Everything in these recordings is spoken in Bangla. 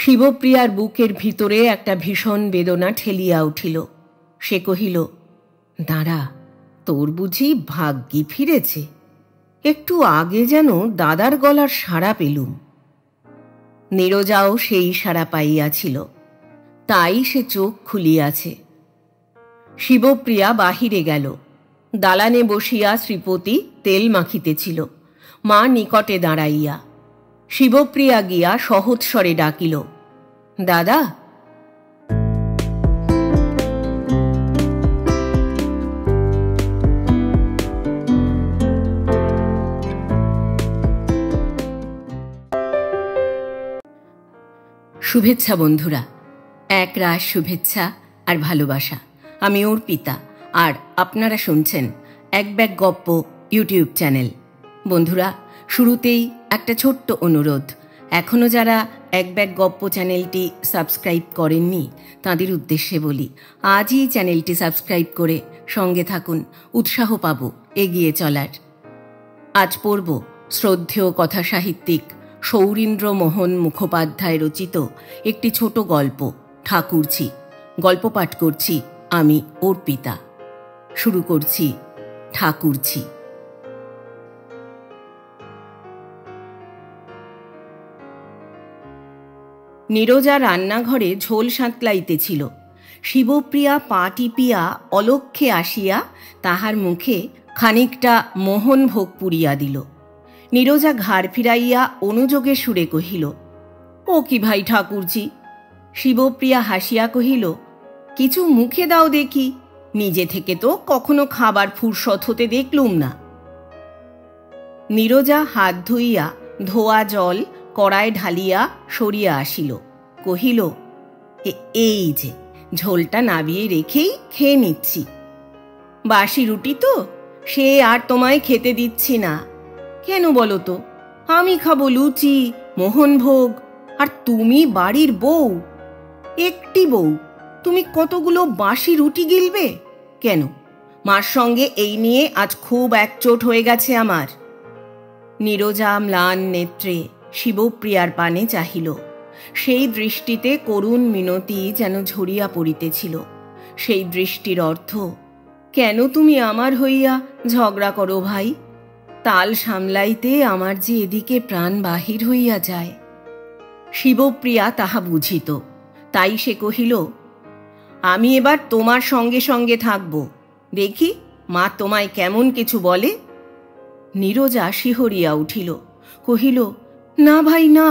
শিবপ্রিয়ার বুকের ভিতরে একটা ভীষণ বেদনা ঠেলিয়া উঠিল। সে কহিল, দাঁড়া, তোর বুঝি ভাগ্যি ফিরেছে? একটু আগে যেন দাদার গলার সাড়া পেলুম। নীরজাও সেই সাড়া পাইয়াছিল, তাই সে চোখ খুলিয়াছে। শিবপ্রিয়া বাহিরে গেল। দালানে বসিয়া শ্রীপতি তেল মাখিতেছিল, মা নিকটে দাঁড়াইয়া। শিবপ্রিয়া গিয়া সহৎস্বরে ডাকিল, দাদা। শুভেচ্ছা বন্ধুরা, এক রাশ শুভেচ্ছা আর ভালোবাসা। আমি অর্পিতা, আর আপনারা শুনছেন এক ব্যাগ গপ্প ইউটিউব চ্যানেল। বন্ধুরা, শুরুতেই একটা ছোট্ট অনুরোধ। এখনও যারা এক ব্যাগ গপ্প চ্যানেলটি সাবস্ক্রাইব করেননি তাদের উদ্দেশ্যে বলি, আজই চ্যানেলটি সাবস্ক্রাইব করে সঙ্গে থাকুন, উৎসাহ পাব এগিয়ে চলার। আজ পড়ব শ্রদ্ধেয় কথাসাহিত্যিক সৌরীন্দ্রমোহন মুখোপাধ্যায় রচিত একটি ছোট গল্প, ঠাকুরঝি। গল্প পাঠ করছি আমি অর্পিতা। শুরু করছি ঠাকুরঝি। নীরজা রান্নাঘরে ঝোল সাঁতলাইতেছিল। শিবপ্রিয়া পা টিপিয়া অলক্ষ্যে আসিয়া তাহার মুখে খানিকটা মোহন ভোগ পুরিয়া দিল। নীরজা ঘাড় ফিরাইয়া অনুযোগে সুরে কহিল, ও কি ভাই ঠাকুরঝি? শিবপ্রিয়া হাসিয়া কহিল, কিছু মুখে দাও দেখি, নিজে থেকে তো কখনো খাবার ফুরসত হতে দেখলুম না। নীরজা হাত ধুইয়া ধোয়া জল কড়ায় ঢালিয়া সরিয়া আসিল, কহিল, এই যে ঝোলটা নাবিয়ে রেখেই খেয়ে নিচ্ছি। বাসি রুটি তো, সে আর তোমায় খেতে দিচ্ছি না। কেন বলো তো? আমি খাবো লুচি, মোহনভোগ, আর তুমি বাড়ির বউ, একটি বউ, তুমি কতগুলো বাসি রুটি গিলবে? কেন, মার সঙ্গে এই নিয়ে আজ খুব একচোট হয়ে গেছে আমার। নীরজা ম্লান নেত্রে শিবপ্রিয়ার পানে চাহিল। সেই দৃষ্টিতে করুণ মিনতি যেন ঝরিয়া পড়িতেছিল। সেই দৃষ্টির অর্থ, কেন তুমি আমার হইয়া ঝগড়া করো ভাই? তাল সামলাইতে আমার যে এদিকে প্রাণ বাহির হইয়া যায়। শিবপ্রিয়া তাহা বুঝিত, তাই সে কহিল, আমি এবার তোমার সঙ্গে সঙ্গে থাকব, দেখি মা তোমায় কেমন কিছু বলে। নীরজা শিহরিয়া উঠিল, কহিল, না ভাই না,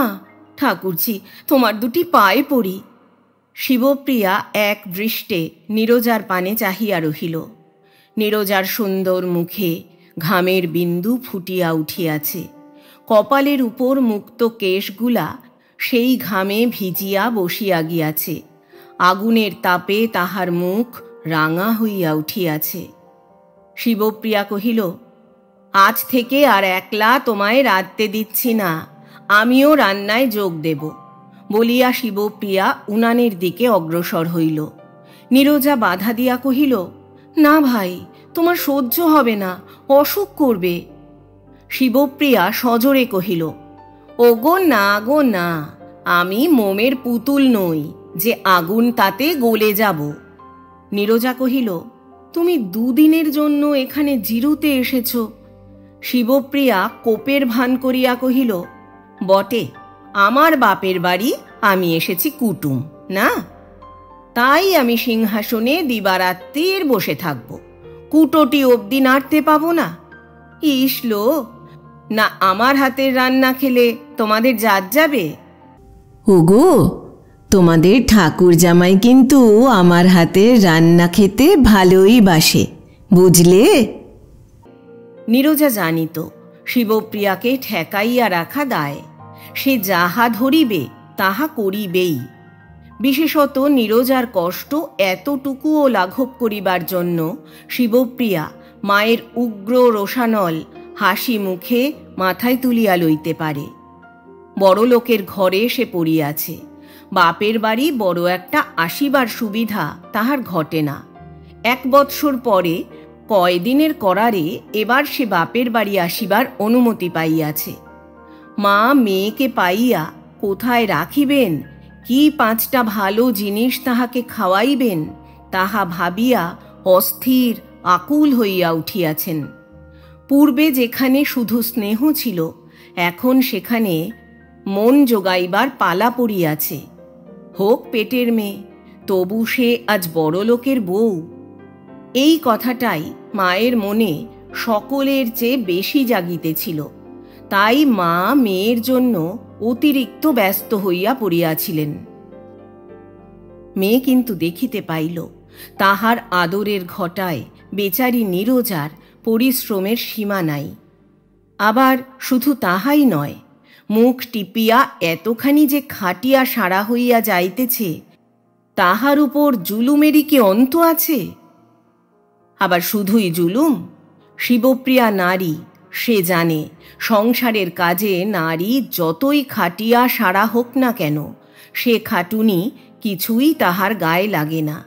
ঠাকুরঝি তোমার দুটি পায়ে পড়ি। শিবপ্রিয়া এক দৃষ্টে নীরজার পানে চাহিয়া রহিল। নীরজার সুন্দর মুখে ঘামের বিন্দু ফুটিয়া উঠিয়াছে। কপালের উপর মুক্ত কেশগুলা সেই ঘামে ভিজিয়া বসিয়া গিয়াছে। আগুনের তাপে তাহার মুখ রাঙা হইয়া উঠিয়াছে। শিবপ্রিয়া কহিল, আজ থেকে আর একলা তোমায় রাঁধতে দিচ্ছি না, আমিও রান্নায় যোগ দেব, বলিয়া শিবপ্রিয়া উনানের দিকে অগ্রসর হইল। নীরজা বাধা দিয়া কহিল, না ভাই, তোমার সহ্য হবে না, অসুখ করবে। শিবপ্রিয়া সজোরে কহিল, ওগো না গো না, আমি মোমের পুতুল নই যে আগুন তাতে গলে যাব। নীরজা কহিল, তুমি দুদিনের জন্য এখানে জিরুতে এসেছ? শিবপ্রিয়া কোপের ভান করিয়া কহিল, বটে, আমার বাপের বাড়ি আমি এসেছি কুটুম না, তাই আমি সিংহাসনে দিবারাত্রির বসে থাকব, কুটোটি অবধি নাড়তে পাবো না? ইসলো, না আমার হাতের রান্না খেলে তোমাদের জাত যাবে? ওগো, তোমাদের ঠাকুর জামাই কিন্তু আমার হাতের রান্না খেতে ভালোই বাসে, বুঝলে? নীরজা জানিত শিবপ্রিয়াকে ঠেকাইয়া রাখা দায়, সে যাহা ধরিবে তাহা করিবেই। বিশেষত নীরজার কষ্ট এতটুকুও লাঘব করিবার জন্য শিবপ্রিয়া মায়ের উগ্র রোষানল হাসি মুখে মাথায় তুলিয়া লইতে পারে। বড় লোকের ঘরে সে পড়িয়াছে, বাপের বাড়ি বড় একটা আসিবার সুবিধা তাহার ঘটে না। 1 বৎসর পরে কয়দিনের করারে এবার সে বাপের বাড়ি আসিবার অনুমতি পাইয়াছে। মা মেয়েকে পাইয়া কোথায় রাখিবেন, কি 5টা ভালো জিনিস তাহাকে খাওয়াইবেন তাহা ভাবিয়া অস্থির আকুল হইয়া উঠিয়াছেন। পূর্বে যেখানে শুধু স্নেহ ছিল, এখন সেখানে মন যোগাইবার পালা পড়িয়াছে। হোক পেটের মেয়ে, তবু সে আজ বড় লোকের বউ। এই কথাটাই মায়ের মনে সকলের চেয়ে বেশি জাগিতেছিল। তাই মা মেয়ের জন্য অতিরিক্ত ব্যস্ত হইয়া পড়িয়াছিলেন। মেয়ে কিন্তু দেখিতে পাইল তাহার আদরের ঘটায় বেচারি নীরজার পরিশ্রমের সীমা নাই। আবার শুধু তাহাই নয়, মুখ টিপিয়া এতখানি যে খাটিয়া সারা হইয়া যাইতেছে, তাহার উপর জুলুমেরই কি অন্ত আছে? আবার শুধুই জুলুম? শিবপ্রিয়া নারী, সে জানে সংসারের কাজে নারী যতই খাটিয়া সারা হোক না কেন, সে খাটুনি কিছুই তাহার গায়ে লাগে না,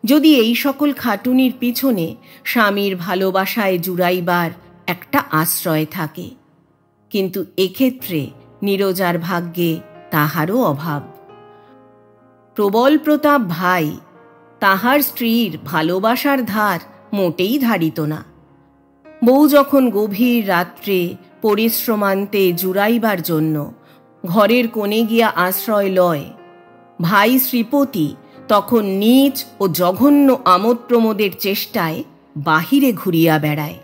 যদি এই সকল খাটুনির পিছনে স্বামীর ভালোবাসায় জুড়াইবার একটা আশ্রয় থাকে। কিন্তু এক্ষেত্রে নীরজার ভাগ্যে তাহারও অভাব। প্রবল প্রতাপ ভাই তাহার স্ত্রীর ভালোবাসার ধার মোটেই ধারিত না। বউ যখন গভীর রাত্রে পরিশ্রমান্তে জুড়াইবার জন্য ঘরের কোণে গিয়া আশ্রয় লয়, ভাই শ্রীপতি তখন নীচ ও জঘন্য আমোদ প্রমোদের চেষ্টায় বাহিরে ঘুরিয়া বেড়ায়।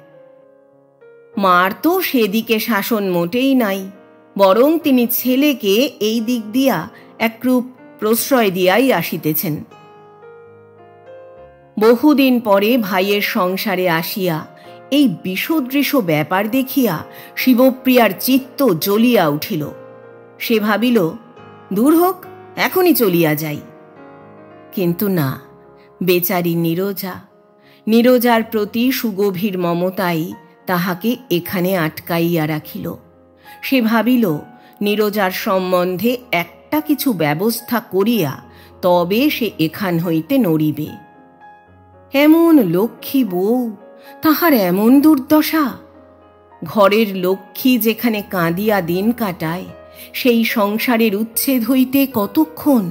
মার তো সেদিকে শাসন মোটেই নাই, বরং তিনি ছেলেকে এই দিক দিয়া একরূপ প্রশ্রয় দিয়াই আসিতেছেন। বহুদিন পরে ভাইয়ের সংসারে আসিয়া এই বিষদৃশ ব্যাপার দেখিয়া শিবপ্রিয়ার চিত্ত জ্বলিয়া উঠিল। সে ভাবিল, দূর হোক, এখনই চলিয়া যাই। কিন্তু না, বেচারি নীরজার প্রতি সুগভীর মমতাই তাহাকে এখানে আটকাইয়া রাখিল। সে ভাবিল, নীরজার সম্বন্ধে একটা কিছু ব্যবস্থা করিয়া তবে সে এখান হইতে নড়িবে। এমন লক্ষ্মী বউ, তাহার এমন দুর্দশা। ঘরের লক্ষ্মী যেখানে কাঁদিয়া দিন কাটায়, সেই সংসারের উচ্ছেদ হইতে কতক্ষণ?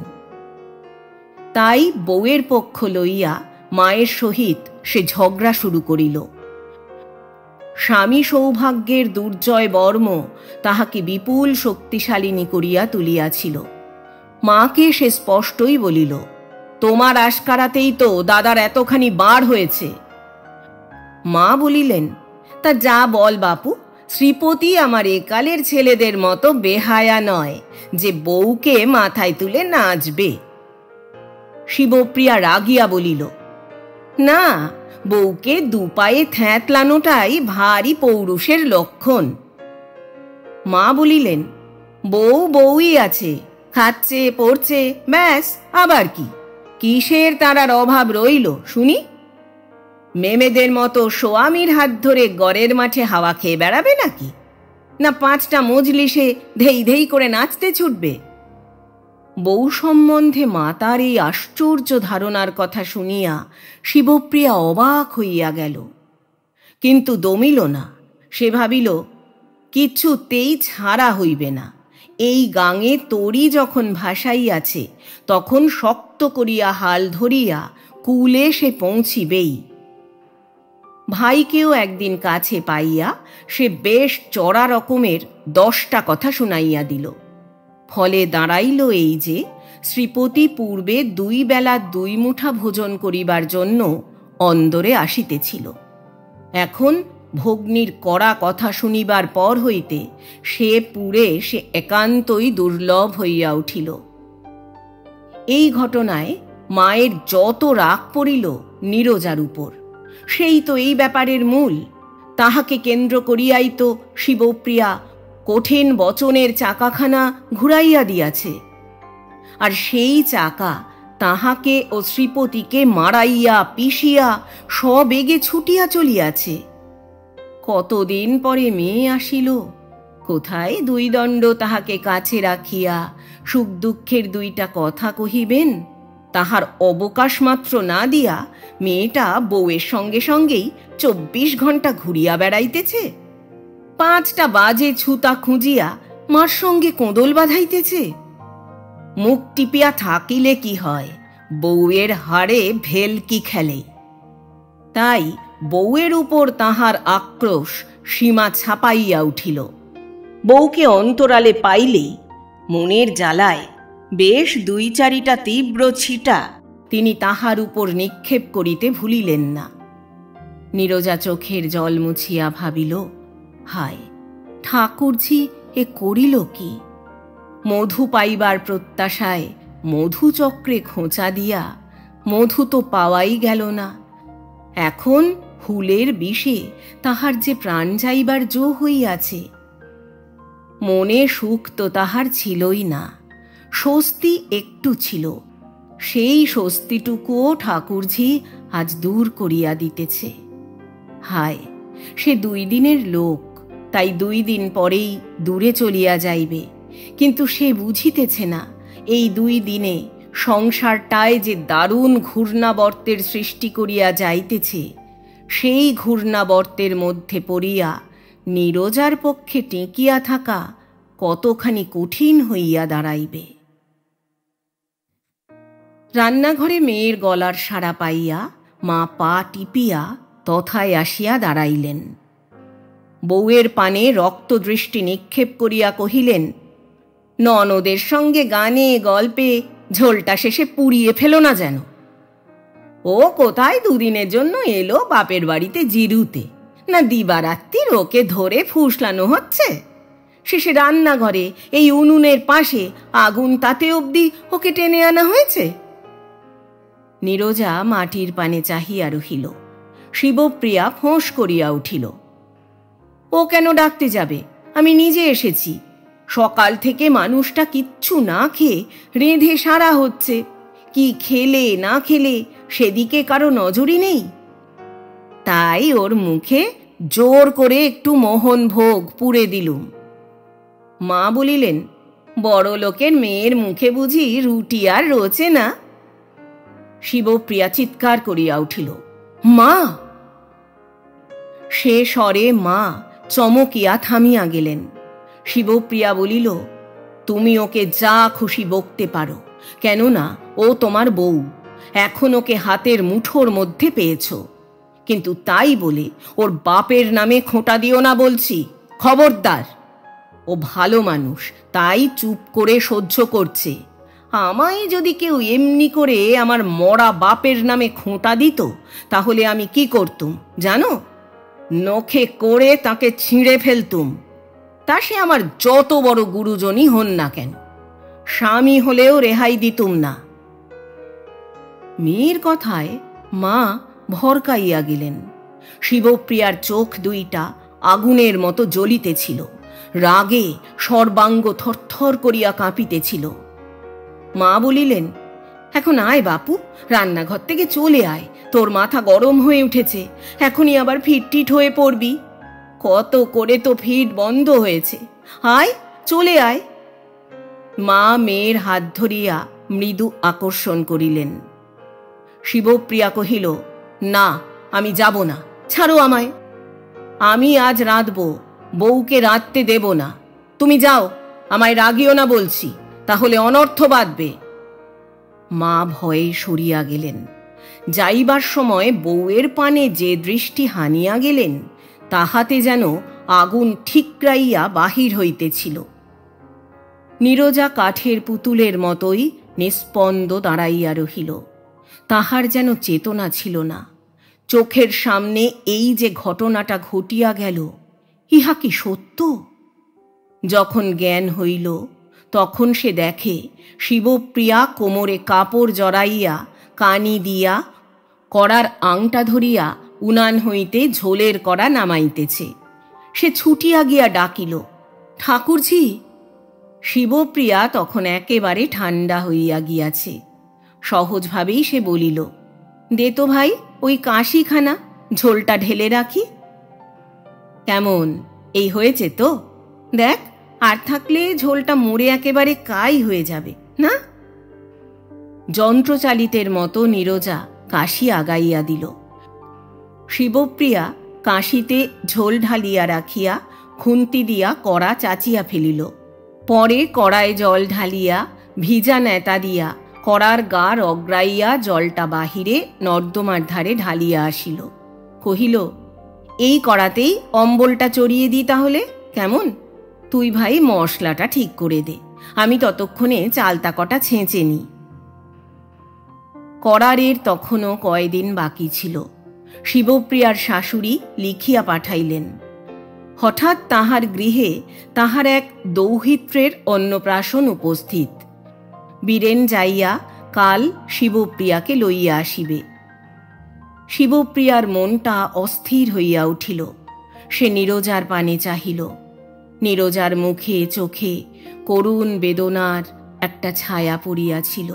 তাই বউয়ের পক্ষ লইয়া মায়ের সহিত সে ঝগড়া শুরু করিল। স্বামী সৌভাগ্যের দুর্জয় বর্ম তাহাকে বিপুল শক্তিশালিনী করিয়া তুলিয়াছিল। মাকে সে স্পষ্টই বলিল, তোমার আশকারাতেই তো দাদার এতখানি বার হয়েছে। মা বলিলেন, তা যা বল বাপু, শ্রীপতি আমার একালের ছেলেদের মতো বেহায়া নয় যে বউকে মাথায় তুলে নাচবে। শিবপ্রিয়া রাগিয়া বলিল, না, বউকে দুপায়ে থ্যাঁতলানোটাই ভারী পৌরুষের লক্ষণ। মা বলিলেন, বউ বউই আছে, খাচ্ছে পড়ছে, ব্যাস, আবার কি? কিসের তারার অভাব রইল শুনি? মেমেদের মতো স্বামীর হাত ধরে গড়ের মাঠে হাওয়া খেয়ে বেড়াবে নাকি? না 5টা মজলিসে ধেই ধেই করে নাচতে ছুটবে? বউ সম্বন্ধে মাতার এই আশ্চর্য ধারণার কথা শুনিয়া শিবপ্রিয়া অবাক হইয়া গেল, কিন্তু দমিল না। সে ভাবিল, কিছুতেই ছাড়া হইবে না। এই গাঙে তরি যখন ভাসাইয়াছে, তখন শক্ত করিয়া হাল ধরিয়া কুলে সে পৌঁছিবেই। ভাইকেও একদিন কাছে পাইয়া সে বেশ চড়া রকমের 10টা কথা শুনাইয়া দিল। ফলে দাঁড়াইল এই যে, শ্রীপতি পূর্বে 2 বেলা 2 মুঠা ভোজন করিবার জন্য অন্দরে আসিতেছিল। এখন ভগ্নীর কড়া কথা শুনিবার পর হইতে সে একান্তই দুর্লভ হইয়া উঠিল। এই ঘটনায় মায়ের যত রাগ পড়িল নীরজার উপর, সেই তো এই ব্যাপারের মূল। তাহাকে কেন্দ্র করিয়াই তো শিবপ্রিয়া কঠিন বচনের চাকাখানা ঘুরাইয়া দিয়াছে। আর সেই চাকা তাহাকে ও শ্রীপতিকে মারাইয়া পিষিয়া সবেগে ছুটিয়া চলিয়াছে। কতদিন পরে মেয়ে আসিল, কোথায় 2 দণ্ড তাহাকে কাছে রাখিয়া সুখ দুঃখের 2টা কথা কহিবেন, তাহার অবকাশ মাত্র না দিয়া মেয়েটা বউয়ের সঙ্গে সঙ্গেই 24 ঘণ্টা ঘুরিয়া বেড়াইতেছে। 5টা বাজে ছুতা খুঁজিয়া মার সঙ্গে কোঁদল বাঁধাইতেছে। মুখ টিপিয়া থাকিলে কি হয়, বউয়ের হাড়ে ভেলকি খেলে। তাই বউয়ের উপর তাহার আক্রোশ সীমা ছাপাইয়া উঠিল। বউকে অন্তরালে পাইলেই মনের জ্বালায় বেশ 2-4টা তীব্র ছিটা তিনি তাহার উপর নিক্ষেপ করিতে ভুলিলেন না। নীরজা চোখের জল মুছিয়া ভাবিল, হায় ঠাকুরঝি এ করিল কি? মধু পাইবার প্রত্যাশায় মধুচক্রে খোঁচা দিয়া মধু তো পাওয়াই গেল না। এখন হুলের বিষে তাহার যে প্রাণ যাইবার জো হইয়াছে। মনে সুখ তো তাহার ছিলই না, স্বস্তি একটু ছিল। সেই স্বস্তিটুকুও ঠাকুরঝি আজ দূর করিয়া দিতেছে। হায়, সে 2 দিনের লোক, তাই 2 দিন পরেই দূরে চলিয়া যাইবে। কিন্তু সে বুঝিতেছে না এই 2 দিনে সংসারটায় যে দারুণ ঘূর্ণাবর্তের সৃষ্টি করিয়া যাইতেছে, সেই ঘূর্ণাবর্তের মধ্যে পড়িয়া নীরজার পক্ষে টেকিয়া থাকা কতখানি কঠিন হইয়া দাঁড়াইবে। রান্নাঘরে মেয়ের গলার সাড়া পাইয়া মা পা টিপিয়া তথায় আসিয়া দাঁড়াইলেন। বউয়ের পানে রক্তদৃষ্টি নিক্ষেপ করিয়া কহিলেন, ননদের সঙ্গে গানে গল্পে ঝোলটা শেষে পুড়িয়ে ফেলো না যেন। ও কোথায় 2 দিনের জন্য এলো বাপের বাড়িতে জিরুতে, না দিবারাত্রির ওকে ধরে ফুসলানো হচ্ছে। শেষে রান্নাঘরে এই উনুনের পাশে আগুন তাতে অবধি ওকে টেনে আনা হয়েছে। নীরজা মাটির পানে চাহিয়া রহিল। শিবপ্রিয়া ফোঁস করিয়া উঠিল, ও কেন ডাকতে যাবে? আমি নিজে এসেছি। সকাল থেকে মানুষটা কিচ্ছু না খেয়ে রেঁধে সারা হচ্ছে। কি খেলে না খেলে সেদিকে কারো নজরই নেই। তাই ওর মুখে জোর করে একটু মোহন ভোগ পুড়ে দিলুম। মা বলিলেন, বড় লোকের মেয়ের মুখে বুঝি রুটি আর রোচে না? শিবপ্রিয়া চিৎকার করিয়া উঠিল, মা! সে স্বরে মা চমকিয়া থামিয়া গেলেন। শিবপ্রিয়া বলিল, তুমি ওকে যা খুশি বকতে পারো, কেননা ও তোমার বউ। এখন ওকে হাতের মুঠোর মধ্যে পেয়েছ, কিন্তু তাই বলে ওর বাপের নামে খোঁটা দিও না বলছি, খবরদার। ও ভালো মানুষ, তাই চুপ করে সহ্য করছে। আমায় যদি কেউ এমনি করে আমার মরা বাপের নামে খোঁটা দিত, তাহলে আমি কি করতুম জানো? নখে করে তাকে ছিঁড়ে ফেলতুম। তা সে আমার যত বড় গুরুজনই হন না কেন, স্বামী হলেও রেহাই দিতুম না। মেয়ের কথায় মা ভরকাইয়া গেলেন। শিবপ্রিয়ার চোখ 2টা আগুনের মতো জ্বলিতেছিল, রাগে সর্বাঙ্গ থরথর করিয়া কাঁপিতেছিল। মা বলিলেন, এখন আয় বাপু, রান্নাঘর থেকে চলে আয়। তোর মাথা গরম হয়ে উঠেছে, এখনই আবার ফিটটিট হয়ে পড়বি। কত করে তো ফিট বন্ধ হয়েছে, আয় চলে আয়। মা মেয়ের হাত ধরিয়া মৃদু আকর্ষণ করিলেন। শিবপ্রিয়া কহিল, না, আমি যাব না, ছাড়ো আমায়। আমি আজ রাঁধব, বউকে রাঁধতে দেব না। তুমি যাও, আমায় রাগিও না বলছি, তাহলে অনর্থ বাঁধবে। মা ভয়ে সরিয়া গেলেন। যাইবার সময় বউয়ের পানে যে দৃষ্টি হানিয়া গেলেন, তাহাতে যেন আগুন ঠিকরাইয়া বাহির হইতেছিল। নীরজা কাঠের পুতুলের মতোই নিস্পন্দ দাঁড়াইয়া রহিল। তাহার যেন চেতনা ছিল না। চোখের সামনে এই যে ঘটনাটা ঘটিয়া গেল, ইহা কি সত্য? যখন জ্ঞান হইল, তখন সে দেখে শিবপ্রিয়া কোমরে কাপড় জড়াইয়া কানি দিয়া কড়ার আংটা ধরিয়া উনান হইতে ঝোলের কড়া নামাইতেছে। সে ছুটিয়া গিয়া ডাকিল, ঠাকুরঝি। শিবপ্রিয়া তখন একেবারে ঠান্ডা হইয়া গিয়াছে। সহজভাবেই সে বলিল, দে তো ভাই ওই কাশিখানা, ঝোলটা ঢেলে রাখি। কেমন, এই হয়েছে তো? দেখ, আর থাকলে ঝোলটা মরে একেবারে কাই হয়ে যাবে না? যন্ত্রচালিতের মতো নীরজা কাশি আগাইয়া দিল। শিবপ্রিয়া কাশিতে ঝোল ঢালিয়া রাখিয়া খুন্তি দিয়া কড়া চাচিয়া ফেলিল। পরে কড়ায় জল ঢালিয়া ভিজা নেতা দিয়া কড়ার গা রগড়াইয়া জলটা বাহিরে নর্দমার ধারে ঢালিয়া আসিল। কহিল, এই কড়াতেই অম্বলটা চড়িয়ে দিই তাহলে, কেমন? তুই ভাই মশলাটা ঠিক করে দে, আমি ততক্ষণে চালতা কটা ছেঁচে নিই। করারের তখনও কয়দিন বাকি ছিল। শিবপ্রিয়ার শাশুড়ি লিখিয়া পাঠাইলেন, হঠাৎ তাহার গৃহে তাহার এক দৌহিত্রের অন্নপ্রাশন উপস্থিত। বীরেন যাইয়া কাল শিবপ্রিয়াকে লইয়া আসিবে। শিবপ্রিয়ার মনটা অস্থির হইয়া উঠিল। সে নীরজার পানে চাহিল। নীরজার মুখে চোখে করুণ বেদনার একটা ছায়া পড়িয়াছিল।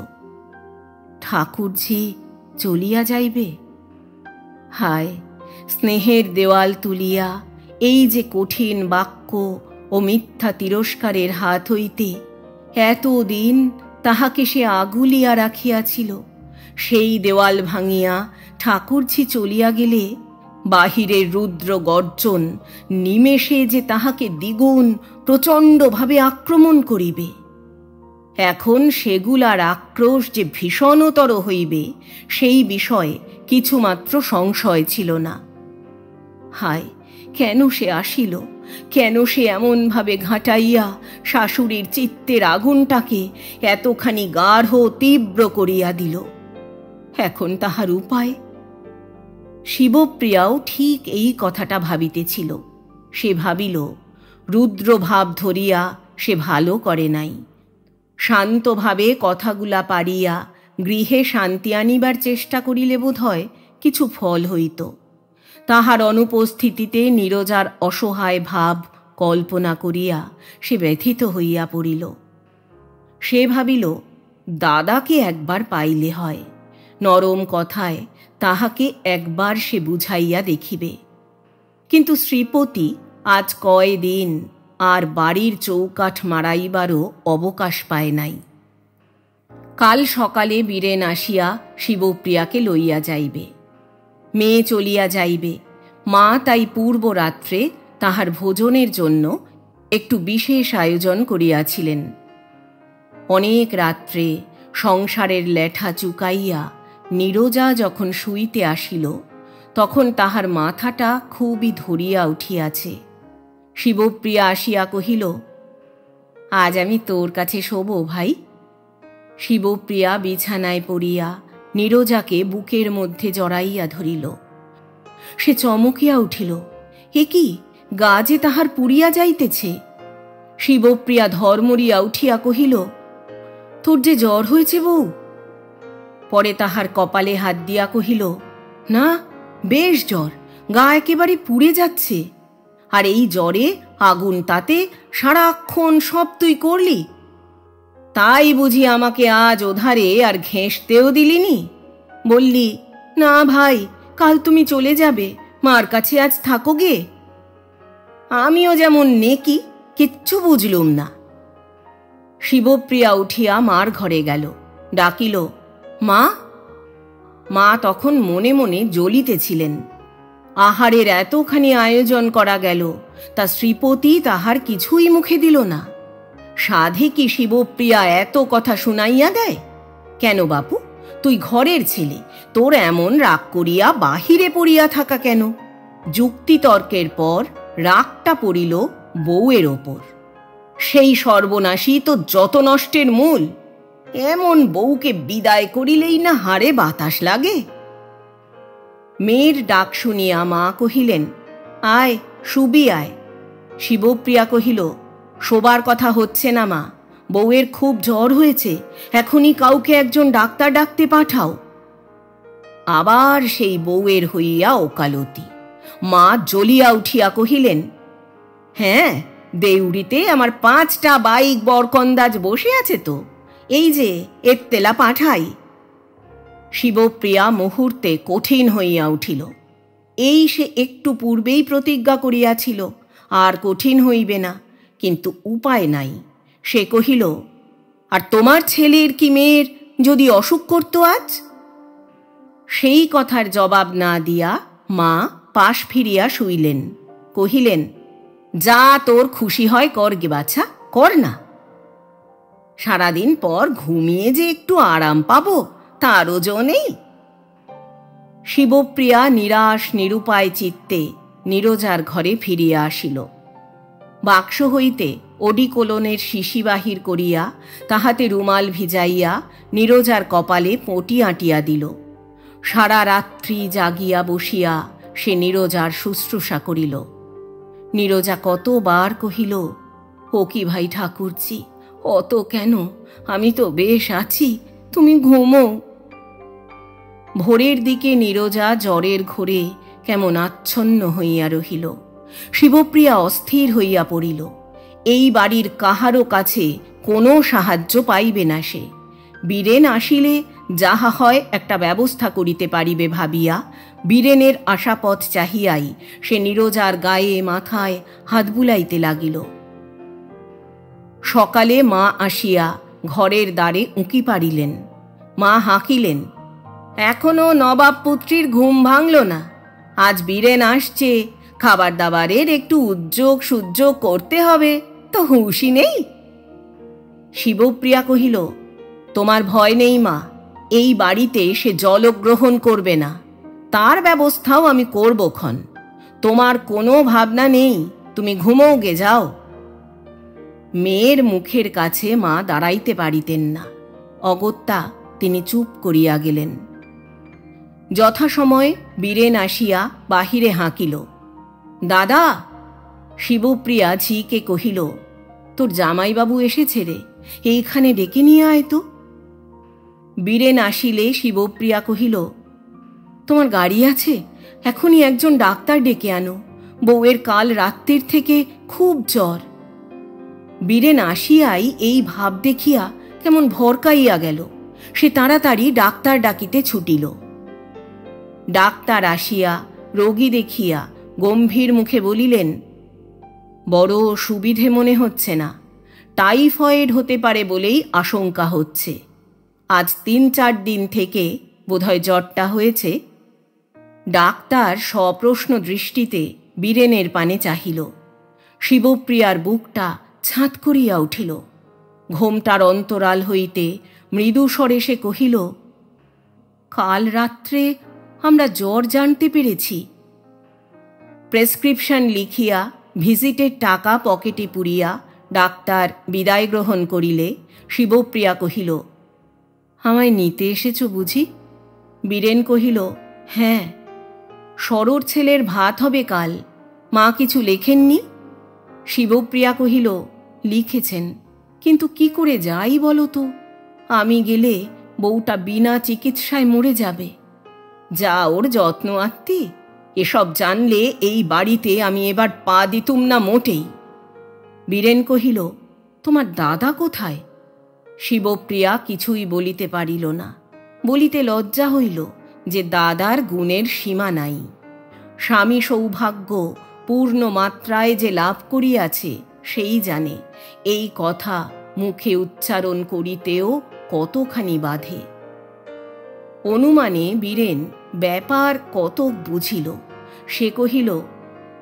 ঠাকুরঝি চলিয়া যাইবে? হায়, স্নেহের দেওয়াল তুলিয়া এই যে কঠিন বাক্য ও মিথ্যা তিরস্কারের হাত হইতে এতদিন তাহাকে সে আগুলিয়া রাখিয়াছিল, সেই দেওয়াল ভাঙিয়া ঠাকুরঝি চলিয়া গেলে বাহিরের রুদ্র গর্জন নিমেষে যে তাহাকে দ্বিগুণ প্রচণ্ডভাবে আক্রমণ করিবে। এখন সেগুলার আক্রোশ যে ভীষণতর হইবে সেই বিষয়ে কিছুমাত্র সংশয় ছিল না। হায়, কেন সে আসিল? কেন সে এমনভাবে ঘাঁটাইয়া শাশুড়ির চিত্তের আগুনটাকে এতখানি গাঢ় তীব্র করিয়া দিল? এখন তাহার উপায়? শিবপ্রিয়াও ঠিক এই কথাটা ভাবিতেছিল। সে ভাবিল, রুদ্রভাব ধরিয়া সে ভালো করে নাই। শান্তভাবে কথাগুলা পারিয়া গৃহে শান্তি আনিবার চেষ্টা করিলে বোধ হয় কিছু ফল হইত। তাহার অনুপস্থিতিতে নীরজার অসহায় ভাব কল্পনা করিয়া সে ব্যথিত হইয়া পড়িল। সে ভাবিল, দাদাকে একবার পাইলে হয়, নরম কথায় তাহাকে একবার সে বুঝাইয়া দেখিবে। কিন্তু শ্রীপতি আজ কয়দিন আর বাড়ির চৌকাঠ মারাইবারও অবকাশ পায় নাই। কাল সকালে বীরেন আসিয়া শিবপ্রিয়াকে লইয়া যাইবে। মেয়ে চলিয়া যাইবে। মা তাই পূর্ব রাত্রে তাহার ভোজনের জন্য একটু বিশেষ আয়োজন করিয়াছিলেন। অনেক রাত্রে সংসারের লেঠা চুকাইয়া নীরজা যখন শুইতে আসিল, তখন তাহার মাথাটা খুবই ধরিয়া উঠিয়াছে। শিবপ্রিয়া আসিয়া কহিল, আজ আমি তোর কাছে শোব ভাই। শিবপ্রিয়া বিছানায় পড়িয়া নীরজাকে বুকের মধ্যে জড়াইয়া ধরিল। সে চমকিয়া উঠিল, এ কি, গা যে তাহার পুড়িয়া যাইতেছে। শিবপ্রিয়া ধর্মরিয়া উঠিয়া কহিল, তোর যে জ্বর হয়েছে বউ? পরে তাহার কপালে হাত দিয়া কহিল, না, বেশ জ্বর, গা একেবারে পুড়ে যাচ্ছে। আর এই জ্বরে আগুন তাতে সারাক্ষণ সব তুই করলি? তাই বুঝি আমাকে আজ ওধারে আর ঘেঁষতেও দিলিনি? বললি, না ভাই, কাল তুমি চলে যাবে, মার কাছে আজ থাকো গে। আমিও যেমন নেকি, কিচ্ছু বুঝলুম না। শিবপ্রিয়া উঠিয়া মার ঘরে গেল, ডাকিল, মা। মা তখন মনে মনে জ্বলিতেছিলেন। আহারের এতখানি আয়োজন করা গেল, তা শ্রীপতি তাহার কিছুই মুখে দিল না। সাধে কি শিবপ্রিয়া এত কথা শুনাইয়া দেয়? কেন বাপু, তুই ঘরের ছেলে, তোর এমন রাগ করিয়া বাহিরে পড়িয়া থাকা কেন? যুক্তিতর্কের পর রাগটা পড়িল বউয়ের ওপর। সেই সর্বনাশী তো যত নষ্টের মূল। এমন বউকে বিদায় করিলেই না হাড়ে বাতাস লাগে। মেয়ের ডাক শুনিয়া মা কহিলেন, আয়, শুবি আয়। শিবপ্রিয়া কহিল, শোবার কথা হচ্ছে না মা, বউয়ের খুব জ্বর হয়েছে, এখনই কাউকে একজন ডাক্তার ডাকতে পাঠাও। আবার সেই বউয়ের হইয়া ওকালতি। মা জ্বলিয়া উঠিয়া কহিলেন, হ্যাঁ, দেউড়িতে আমার 5টা বাইক বরকন্দাজ বসে আছে তো, এই যে এত্তেলা পাঠাই। শিবপ্রিয়া মুহূর্তে কঠিন হইয়া উঠিল। এই সে একটু পূর্বেই প্রতিজ্ঞা করিয়াছিল আর কঠিন হইবে না, কিন্তু উপায় নাই। সে কহিল, আর তোমার ছেলের কি মেয়ের যদি অসুখ করত আজ? সেই কথার জবাব না দিয়া মা পাশ ফিরিয়া শুইলেন। কহিলেন, যা তোর খুশি হয় কর গে বাছা, কর না। সারাদিন পর ঘুমিয়ে যে একটু আরাম পাবো তারও জো নেই। শিবপ্রিয়া নিরাশ নিরুপায় চিত্তে নীরজার ঘরে ফিরিয়া আসিল। বাক্স হইতে ওডিকোলনের শিশি বাহির করিয়া তাহাতে রুমাল ভিজাইয়া নীরজার কপালে পটি আঁটিয়া দিল। সারা রাত্রি জাগিয়া বসিয়া সে নীরজার শুশ্রূষা করিল। নীরজা কতবার কহিল, ও কি ভাই ঠাকুরজি, অত কেন, আমি তো বেশ আছি, তুমি ঘুমো। ভোরের দিকে নীরজা জ্বরের ঘোরে কেমন আচ্ছন্ন হইয়া রহিল। শিবপ্রিয়া অস্থির হইয়া পড়িল। এই বাড়ির কাহারও কাছে কোনো সাহায্য পাইবে না সে। বীরেন আসিলে যাহা হয় একটা ব্যবস্থা করিতে পারিবে ভাবিয়া বীরেনের আশাপথ চাহিয়াই সে নীরজার গায়ে মাথায় হাত বুলাইতে লাগিল। সকালে মা আসিয়া ঘরের দ্বারে উঁকি পাড়িলেন। মা হাঁকিলেন, এখনো নবাব পুত্রীর ঘুম ভাঙল না? আজ বীরেন আসছে, খাবার দাবারের একটু উদ্যোগ সুযোগ করতে হবে, তো হুঁশই নেই। শিবপ্রিয়া কহিল, তোমার ভয় নেই মা, এই বাড়িতে সে জলগ্রহণ করবে না, তার ব্যবস্থাও আমি করব ক্ষণ। তোমার কোনো ভাবনা নেই, তুমি ঘুমোও গে যাও। মেয়ের মুখের কাছে মা দাঁড়াইতে পারিতেন না। অগত্যা তিনি চুপ করিয়া গেলেন। যথাসময়ে বীরেন আসিয়া বাহিরে হাঁকিল, দাদা। শিবপ্রিয়া ঝিকে কহিল, তোর জামাইবাবু এসেছে রে, এইখানে ডেকে নিয়ে আয় তো। বীরেন আসিলে শিবপ্রিয়া কহিল, তোমার গাড়ি আছে? এখনই একজন ডাক্তার ডেকে আনো, বউয়ের কাল রাত্রির থেকে খুব জ্বর। বীরেন আসিয়াই এই ভাব দেখিয়া কেমন ভরকাইয়া গেল। সে তাড়াতাড়ি ডাক্তার ডাকিতে ছুটিল। ডাক্তার আসিয়া রোগী দেখিয়া গম্ভীর মুখে বলিলেন, বড় সুবিধে মনে হচ্ছে না, টাইফয়েড হতে পারে বলেই আশঙ্কা হচ্ছে। আজ ৩-৪ দিন থেকে বোধহয় জ্বরটা হয়েছে। ডাক্তার সপ্রশ্ন দৃষ্টিতে বীরেনের পানে চাহিল। শিবপ্রিয়ার বুকটা ছাঁত করিয়া উঠিল। ঘোমটার অন্তরাল হইতে মৃদু স্বরে সে কহিল, কাল রাত্রে আমরা জ্বর জানতে পেরেছি। প্রেসক্রিপশন লিখিয়া ভিজিটের টাকা পকেটে পুরিয়া ডাক্তার বিদায় গ্রহণ করিলে শিবপ্রিয়া কহিল, আমায় নিতে এসেছ বুঝি? বীরেন কহিল, হ্যাঁ। সরোর ছেলের ভাত হবে কাল, মা কিছু লেখেননি? শিবপ্রিয়া কহিল, লিখেছেন, কিন্তু কি করে যাই বলো তো? আমি গেলে বউটা বিনা চিকিৎসায় মরে যাবে। যা ওর যত্ন আত্মি, এসব জানলে এই বাড়িতে আমি এবার পা দিতুম না মোটেই। বীরেন কহিল, তোমার দাদা কোথায়? শিবপ্রিয়া কিছুই বলিতে পারিল না। বলিতে লজ্জা হইল যে দাদার গুণের সীমা নাই। স্বামী সৌভাগ্য পূর্ণ মাত্রায় যে লাভ করিয়াছে সেই জানে এই কথা মুখে উচ্চারণ করিতেও কতখানি বাধে। অনুমানে বীরেন ব্যাপার কতক বুঝিল। সে কহিল,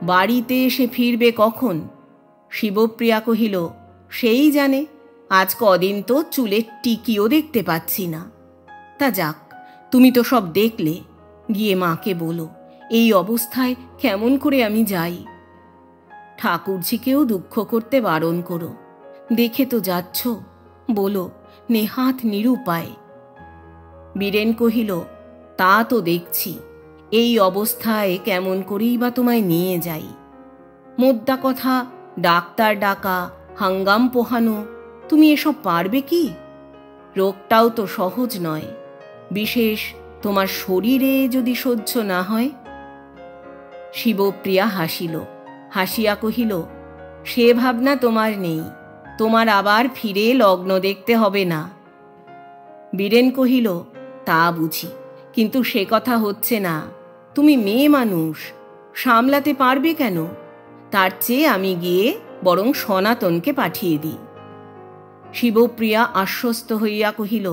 বাড়িতে এসে ফিরবে কখন? শিবপ্রিয়া কহিল, সেই জানে, আজ কদিন তো চুলের টিকিও দেখতে পাচ্ছি না। তা যাক, তুমি তো সব দেখলে, গিয়ে মাকে বলো এই অবস্থায় কেমন করে আমি যাই। ঠাকুরঝিকেও দুঃখ করতে বারণ করো, দেখে তো যাচ্ছ, বলো নেহাত নিরুপায়। বীরেন কহিল, তা তো দেখছি, এই অবস্থায় কেমন করেই বা তোমায় নিয়ে যাই। মোদ্দা কথা, ডাক্তার ডাকা, হাঙ্গাম পোহানো, তুমি এসব পারবে কি? রোগটাও তো সহজ নয়, বিশেষ তোমার শরীরে যদি সহ্য না হয়। শিবপ্রিয়া হাসিল। হাসিয়া কহিল, সে ভাবনা তোমার নেই, তোমার আবার ফিরে লগ্ন দেখতে হবে না। বীরেন কহিল, তা বুঝি, কিন্তু সে কথা হচ্ছে না। তুমি মেয়ে মানুষ, সামলাতে পারবে কেন? তার চেয়ে আমি গিয়ে বরং সনাতনকে পাঠিয়ে দিই। শিবপ্রিয়া আশ্বস্ত হইয়া কহিল,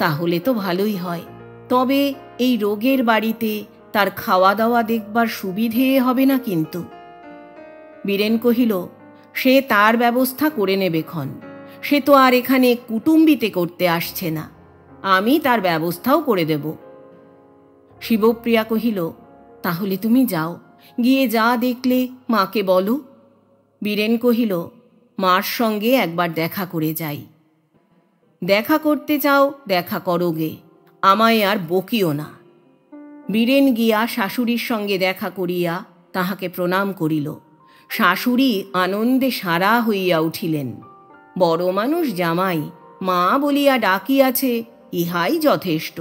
তাহলে তো ভালোই হয়, তবে এই রোগের বাড়িতে তার খাওয়া দাওয়া দেখবার সুবিধে হবে না কিন্তু। বীরেন কহিল, সে তার ব্যবস্থা করে নেবে ক্ষণ, সে তো আর এখানে কুটুম্বিতে করতে আসছে না, আমি তার ব্যবস্থাও করে দেব। শিবপ্রিয়া কহিল, তাহলে তুমি যাও, গিয়ে যা দেখলে মাকে বলো। বীরেন কহিল, মার সঙ্গে একবার দেখা করে যাই। দেখা করতে চাও দেখা করোগে, আমায় আর বকিও না। বীরেন গিয়া শাশুড়ির সঙ্গে দেখা করিয়া তাহাকে প্রণাম করিল। শাশুড়ি আনন্দে সারা হইয়া উঠিলেন। বড় মানুষ জামাই, মা বলিয়া ডাকিয়াছে, ইহাই যথেষ্ট,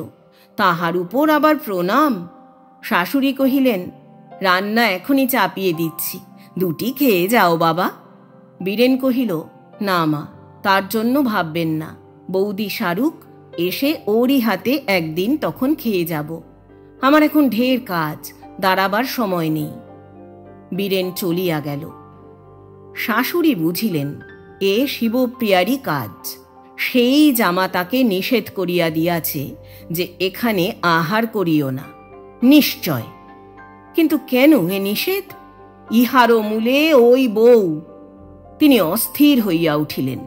তাহার উপর আবার প্রণাম। শাশুড়ি কহিলেন, রান্না এখনই চাপিয়ে দিচ্ছি, দুটি খেয়ে যাও বাবা। বীরেন কহিল, না মা, তার জন্য ভাববেন না, বৌদি শাহরুখ এসে ওরই হাতে একদিন তখন খেয়ে যাব, আমার এখন ঢের কাজ, দাঁড়াবার সময় নেই। বীরেন চলিয়া গেল। শাশুড়ি বুঝিলেন এ শিবপ্রিয়ারই কাজ, সেই জামাতাকে নিষেধ করিয়া দিয়াছে যে এখানে আহার করিও না, নিশ্চয়। কিন্তু কেন এ নিষেধ? ইহারও মূলে ওই বউ। তিনি অস্থির হইয়া উঠিলেন।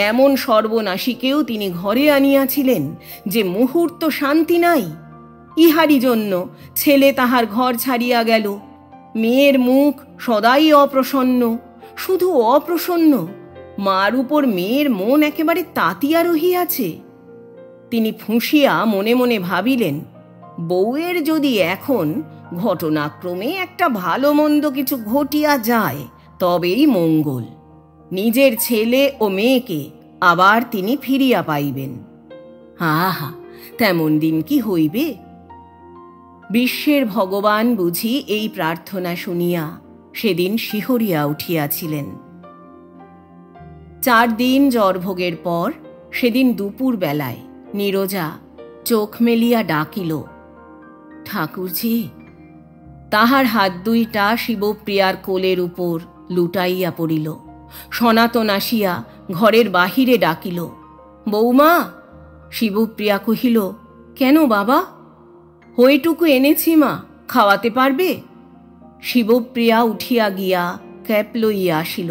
এমন সর্বনাশীকেও তিনি ঘরে আনিয়াছিলেন যে মুহূর্ত শান্তি নাই। ইহারই জন্য ছেলে তাহার ঘর ছাড়িয়া গেল। মেয়ের মুখ সদাই অপ্রসন্ন, শুধু অপ্রসন্ন, মার উপর মেয়ের মন একেবারে তাতিয়া রহিয়াছে। তিনি ফুঁসিয়া মনে মনে ভাবিলেন, বউয়ের যদি এখন ঘটনাক্রমে একটা ভালো মন্দ কিছু ঘটিয়া যায় তবেই মঙ্গল, নিজের ছেলে ও মেয়েকে আবার তিনি ফিরিয়া পাইবেন। আহা, তেমন দিন কি হইবে? বিশ্বের ভগবান বুঝি এই প্রার্থনা শুনিয়া সেদিন শিহরিয়া উঠিয়াছিলেন। 4 দিন জ্বরভোগের পর সেদিন দুপুর বেলায় নীরজা চোখ মেলিয়া ডাকিল, ঠাকুরজি। তাহার হাত দুইটা শিবপ্রিয়ার কোলের উপর লুটাইয়া পড়িল। সনাতন আসিয়া ঘরের বাহিরে ডাকিল, বৌমা। শিবপ্রিয়া কহিল, কেন বাবা? হইটুকু এনেছি মা, খাওয়াতে পারবে? শিবপ্রিয়া উঠিয়া গিয়া ক্যাপ লইয়া আসিল।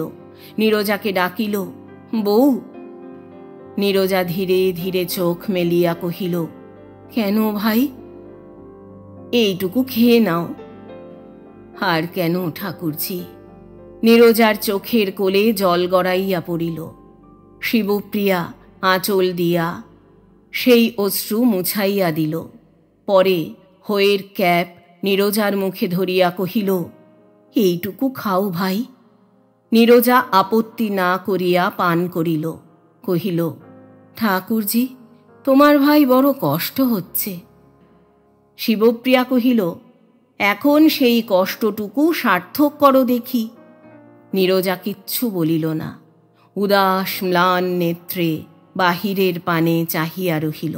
নীরজাকে ডাকিল, বউ। নীরজা ধীরে ধীরে চোখ মেলিয়া কহিল, কেন ভাই? এইটুকু খেয়ে নাও। আর কেন ঠাকুরজি? নীরজার চোখের কোলে জল গড়াইয়া পড়িল। শিবপ্রিয়া আঁচল দিয়া সেই অশ্রু মুছাইয়া দিল। পরে হয়ের ক্যাপ নীরজার মুখে ধরিয়া কহিল, এইটুকু খাও ভাই। নীরজা আপত্তি না করিয়া পান করিল। কহিল, ঠাকুরজি, তোমার ভাই বড় কষ্ট হচ্ছে। শিবপ্রিয়া কহিল, এখন সেই কষ্টটুকু সার্থক করো দেখি। নীরজা কিচ্ছু বলিল না। উদাস ম্লান নেত্রে বাহিরের পানে চাহিয়া রহিল।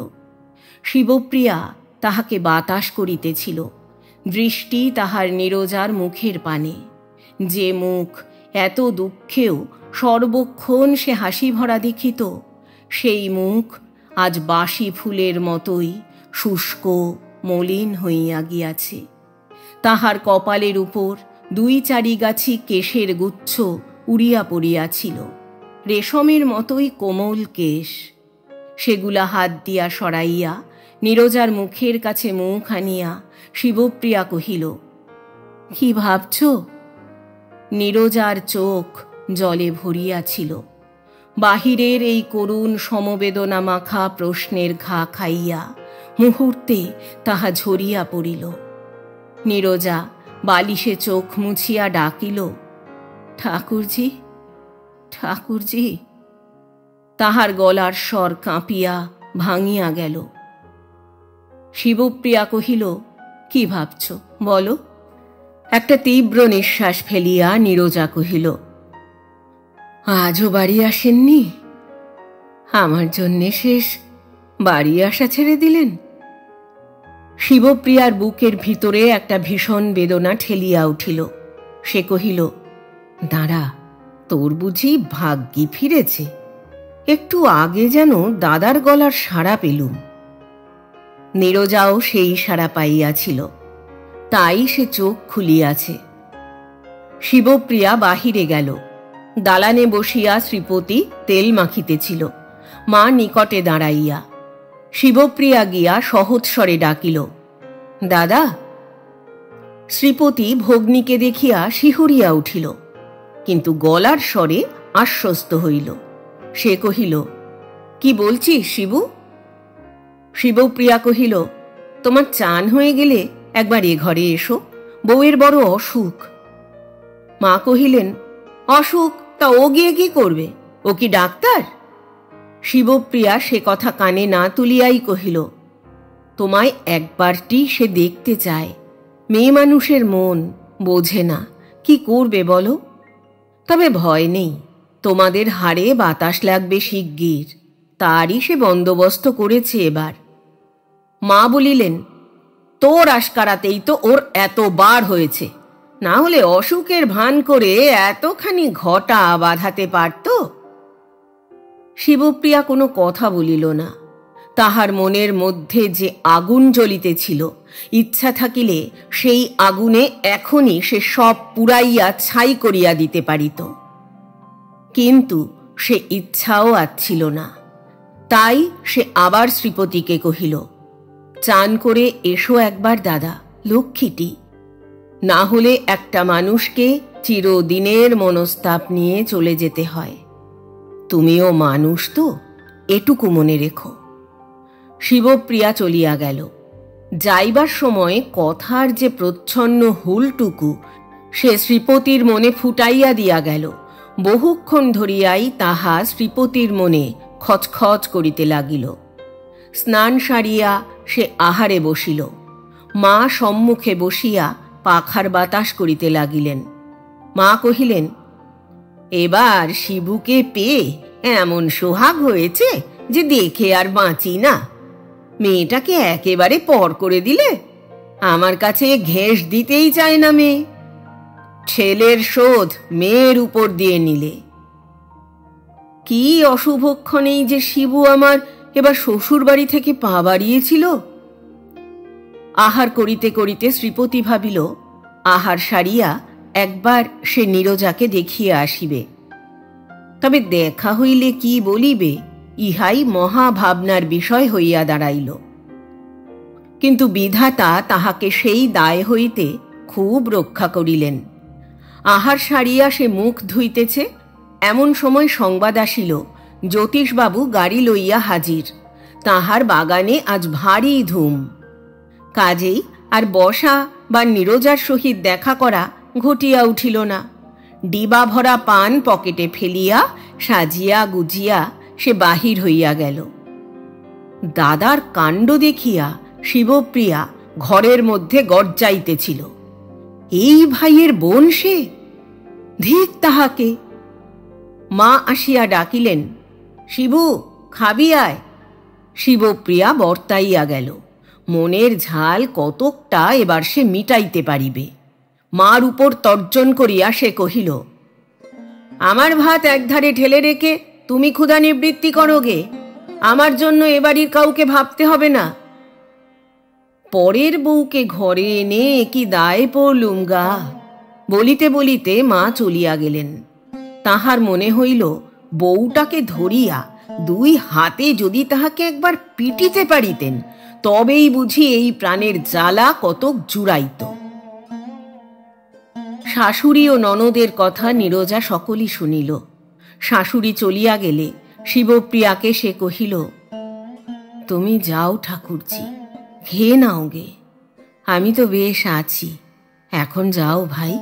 শিবপ্রিয়া তাহাকে বাতাস করিতেছিল। দৃষ্টি তাহার নীরজার মুখের পানে, যে মুখ এত দুঃখেও সর্বক্ষণ সে হাসি ভরা দেখিত, সেই মুখ আজ বাসি ফুলের মতোই শুষ্ক মলিন হইয়া গিয়াছে। তাহার কপালের উপর 2-4 গাছি কেশের গুচ্ছ উড়িয়া পড়িয়াছিল, রেশমের মতোই কোমল কেশ। সেগুলা হাত দিয়া সরাইয়া নীরজার মুখের কাছে মুখ আনিয়া শিবপ্রিয়া কহিল, কি ভাবছ? নীরজার চোখ জলে ভরিয়াছিল। বাহিরের এই করুণ সমবেদনা মাখা প্রশ্নের ঘা খাইয়া মুহূর্তে তাহা ঝরিয়া পড়িল। নীরজা বালিশে চোখ মুছিয়া ডাকিল, ঠাকুরজি, ঠাকুরজি। তাহার গলার স্বর কাঁপিয়া ভাঙিয়া গেল। শিবপ্রিয়া কহিল, কি ভাবছ বলো? একটা তীব্র নিঃশ্বাস ফেলিয়া নীরজা কহিল, আজও বাড়ি আসেননি? আমার জন্যে শেষ বাড়ি আসা ছেড়ে দিলেন? শিবপ্রিয়ার বুকের ভিতরে একটা ভীষণ বেদনা ঠেলিয়া উঠিল। সে কহিল, দাঁড়া, তোর বুঝি ভাগ্যি ফিরেছে? একটু আগে যেন দাদার গলার সাড়া পেলুম। নীরজাও সেই সাড়া পাইয়াছিল, তাই সে চোখ খুলিয়াছে। শিবপ্রিয়া বাহিরে গেল। দালানে বসিয়া শ্রীপতি তেল মাখিতেছিল। মা নিকটে দাঁড়াইয়া। শিবপ্রিয়া গিয়া সহৎস্বরে ডাকিল, দাদা। শ্রীপতি ভগ্নীকে দেখিয়া শিহরিয়া উঠিল, কিন্তু গলার স্বরে আশ্বস্ত হইল। সে কহিল, কি বলছিস শিবু? শিবপ্রিয়া কহিল, তোমার চান হয়ে গেলে একবার এ ঘরে এসো, বউয়ের বড় অসুখ। মা কহিলেন, অসুখ তা ও গিয়ে কি করবে? ও কি ডাক্তার? শিবপ্রিয়া সে কথা কানে না তুলিয়াই কহিল, তোমায় একবারটি সে দেখতে চায়। মেয়ে মানুষের মন বোঝে না, কি করবে বলো? তবে ভয় নেই, তোমাদের হাড়ে বাতাস লাগবে শিগগির, তারই সে বন্দোবস্ত করেছে এবার। মা বলিলেন, তোর আশকারাতেই তো ওর এত বার হয়েছে, না হলে অসুখের ভান করে এতখানি ঘটা বাঁধাতে পারত। শিবপ্রিয়া কোনো কথা বলিল না। তাহার মনের মধ্যে যে আগুন জ্বলিতেছিল, ইচ্ছা থাকিলে সেই আগুনে এখনই সে সব পুড়াইয়া ছাই করিয়া দিতে পারিত, কিন্তু সে ইচ্ছাও আছিল না। তাই সে আবার শ্রীপতিকে কহিল, চান করে এসো একবার দাদা, লক্ষ্মীটি। না হলে একটা মানুষকে চিরদিনের মনস্তাপ নিয়ে চলে যেতে হয়। তুমিও মানুষ তো, এটুকু মনে রেখো। শিবপ্রিয়া চলিয়া গেল। যাইবার সময় কথার যে প্রচ্ছন্ন হুলটুকু সে শ্রীপতির মনে ফুটাইয়া দিয়া গেল। বহুক্ষণ ধরিয়াই তাহা শ্রীপতির মনে খচখচ করিতে লাগিল। স্নান সারিয়া সে আহারে বসিল। মা সম্মুখে বসিয়া পাখার বাতাস করিতে লাগিলেন। মা কহিলেন, এবার শিবুকে পেয়ে এমন সোহাগ হয়েছে যে দেখে আর বাঁচি না। মেয়েটাকে একেবারে পর করে দিলে, আমার কাছে ঘেঁষ দিতেই চায় না মেয়ে। ছেলের শোধ মেয়ের উপর দিয়ে নিলে। কি অশুভক্ষণেই যে শিবু আমার এবার শ্বশুর বাড়ি থেকে পা বাড়িয়েছিল। আহার করিতে করিতে শ্রীপতি ভাবিল, আহার সারিয়া একবার সে নীরজাকে দেখিয়া আসিবে। তবে দেখা হইলে কি বলিবে, ইহাই মহাভাবনার বিষয় হইয়া দাঁড়াইল। কিন্তু বিধাতা তাহাকে সেই দায় হইতে খুব রক্ষা করিলেন। আহার সারিয়া সে মুখ ধুইতেছে, এমন সময় সংবাদ আসিল, জ্যোতিষবাবু গাড়ি লইয়া হাজির। তাহার বাগানে আজ ভারী ধুম। কাজেই আর বসা বা নীরজার সহিত দেখা করা ঘটিয়া উঠিল না। ডিবা ভরা পান পকেটে ফেলিয়া সাজিয়া গুজিয়া সে বাহির হইয়া গেল। দাদার কাণ্ড দেখিয়া শিবপ্রিয়া ঘরের মধ্যে গর্জাইতেছিল, এই ভাইয়ের বোন সে, ধিক তাহাকে। মা আসিয়া ডাকিলেন, শিবু, খাবি আয়। শিবপ্রিয়া বর্তাইয়া গেল। মনের ঝাল কতকটা এবার সে মিটাইতে পারিবে। মার উপর তর্জন করিয়া সে কহিল, আমার ভাত একধারে ঠেলে রেখে তুমি ক্ষুধা নিবৃত্তি করো গে। আমার জন্য এ বাড়ির কাউকে ভাবতে হবে না। পরের বউকে ঘরে এনে কি দায় পড়লুম গা। বলিতে বলিতে মা চলিয়া গেলেন। তাহার মনে হইল, বউটাকে ধরিয়া দুই হাতে যদি তাহাকে একবার পিটিতে পারিতেন, তবেই বুঝি এই প্রাণের জ্বালা কতক জুড়াইত। শাশুড়ি ও ননদের কথা নীরজা সকলই শুনিল। শাশুড়ি চলিয়া গেলে শিবপ্রিয়াকে সে কহিল, তুমি যাও ঠাকুরজি, খেয়ে নাও গে, আমি তো বেশ আছি, এখন যাও ভাই।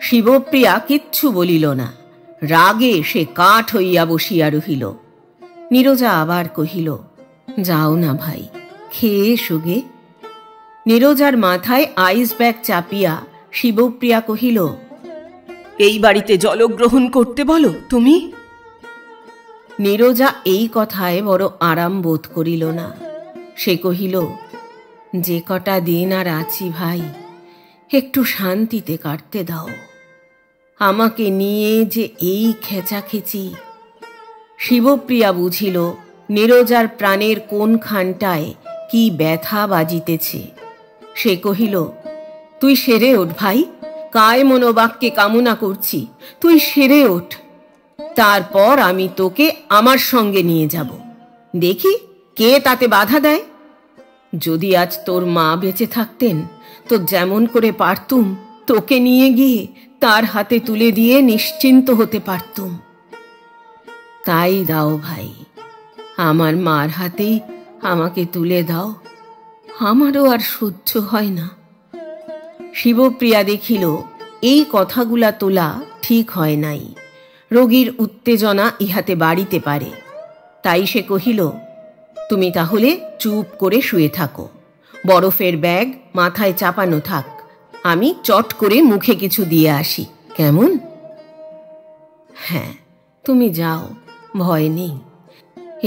শিবপ্রিয়া কিচ্ছু বলিল না। রাগে সে কাঠ হইয়া বসিয়া রহিল। নীরজা আবার কহিল, যাও না ভাই, খেয়ে এসো গে। নীরজার মাথায় আইস ব্যাগ চাপিয়া শিবপ্রিয়া কহিল, এই বাড়িতে জলগ্রহণ করতে বলো তুমি। নীরজা এই কথায় বড় আরাম বোধ করিল না। সে কহিল, যে কটা দিন আর আছি ভাই, একটু শান্তিতে কাটতে দাও। আমাকে নিয়ে যে এই খেচাখেচি। শিবপ্রিয়া বুঝিল নীরজার প্রাণের কোনখানটায় কি ব্যথা বাজিতেছে। সে কহিল, তুই সেরে ওঠ ভাই, কায় মনোবাক্যে কামনা করছি তুই সেরে ওঠ, তারপর আমি তোকে আমার সঙ্গে নিয়ে যাব। দেখি কে তাতে বাধা দেয়। যদি আজ তোর মা বেঁচে থাকতেন তো যেমন করে পারতুম তোকে নিয়ে গিয়ে তার হাতে তুলে দিয়ে নিশ্চিন্ত হতে পারতুম। তাই দাও ভাই, আমার মার হাতেই আমাকে তুলে দাও, আমারও আর সহ্য হয় না। শিবপ্রিয়া দেখিল এই কথাগুলা তোলা ঠিক হয় নাই, রোগীর উত্তেজনা ইহাতে বাড়িতে পারে। তাই সে কহিল, তুমি তাহলে চুপ করে শুয়ে থাকো, বরফের ব্যাগ মাথায় চাপানো থাক, আমি চট করে মুখে কিছু দিয়ে আসি, কেমন? হ্যাঁ, তুমি যাও, ভয় নেই,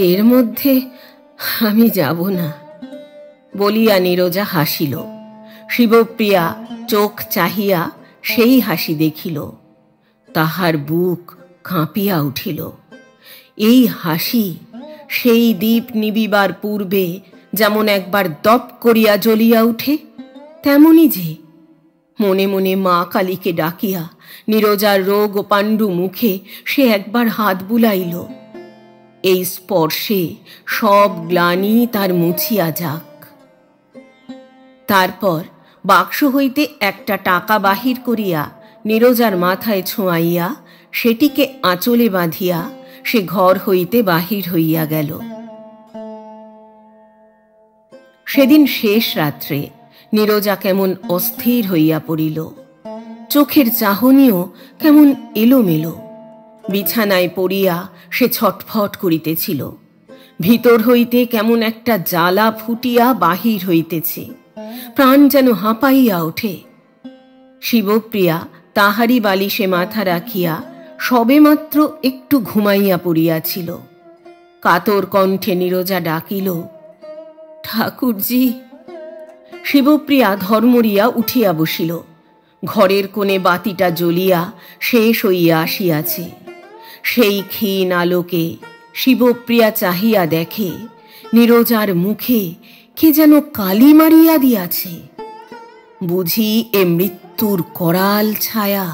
এর মধ্যে আমি যাব না বলিয়া নীরজা হাসিল। শিবপ্রিয়া চোখ চাহিয়া সেই হাসি দেখিল, তাহার বুক কাঁপিয়া উঠিল। এই হাসি সেই দীপ নিবিবার পূর্বে যেমন একবার দপ করিয়া জ্বলিয়া উঠে, তেমনি যে মনে মনে মা কালীকে ডাকিয়া নীরজার রোগ ও পাণ্ডু মুখে সে একবার হাত বুলাইল। এই স্পর্শে সব গ্লানি তার মুছিয়া যাক। তারপর বাক্স হইতে একটা টাকা বাহির করিয়া নীরজার মাথায় ছোঁয়াইয়া সেটিকে আঁচলে বাঁধিয়া সে ঘর হইতে বাহির হইয়া গেল। সেদিন শেষ রাত্রে নীরজা কেমন অস্থির হইয়া পড়িল, চোখের চাহনিও কেমন এলোমেলো। বিছানায় পড়িয়া সে ছটফট করিতেছিল, ভিতর হইতে কেমন একটা জ্বালা ফুটিয়া বাহির হইতেছে, প্রাণ যেন হাঁপাইয়া ওঠে। শিবপ্রিয়া তাহারি বালিশে মাথা রাখিয়া সবেমাত্র একটু ঘুমাইয়া পড়িয়াছিল। কাতর কণ্ঠে নীরজা ডাকিল, ঠাকুরজি। শিবপ্রিয়া ধর্মরিয়া উঠিয়া বসিল। ঘরের কোণে বাতিটা জ্বলিয়া শেষ হইয়া আসিয়াছে। সেই ক্ষীণ আলোকে শিবপ্রিয়া চাহিয়া দেখে নীরজার মুখে কে যেন কালি মারিয়া দিয়াছে। বুঝি এ মৃত্যুর করাল ছায়া।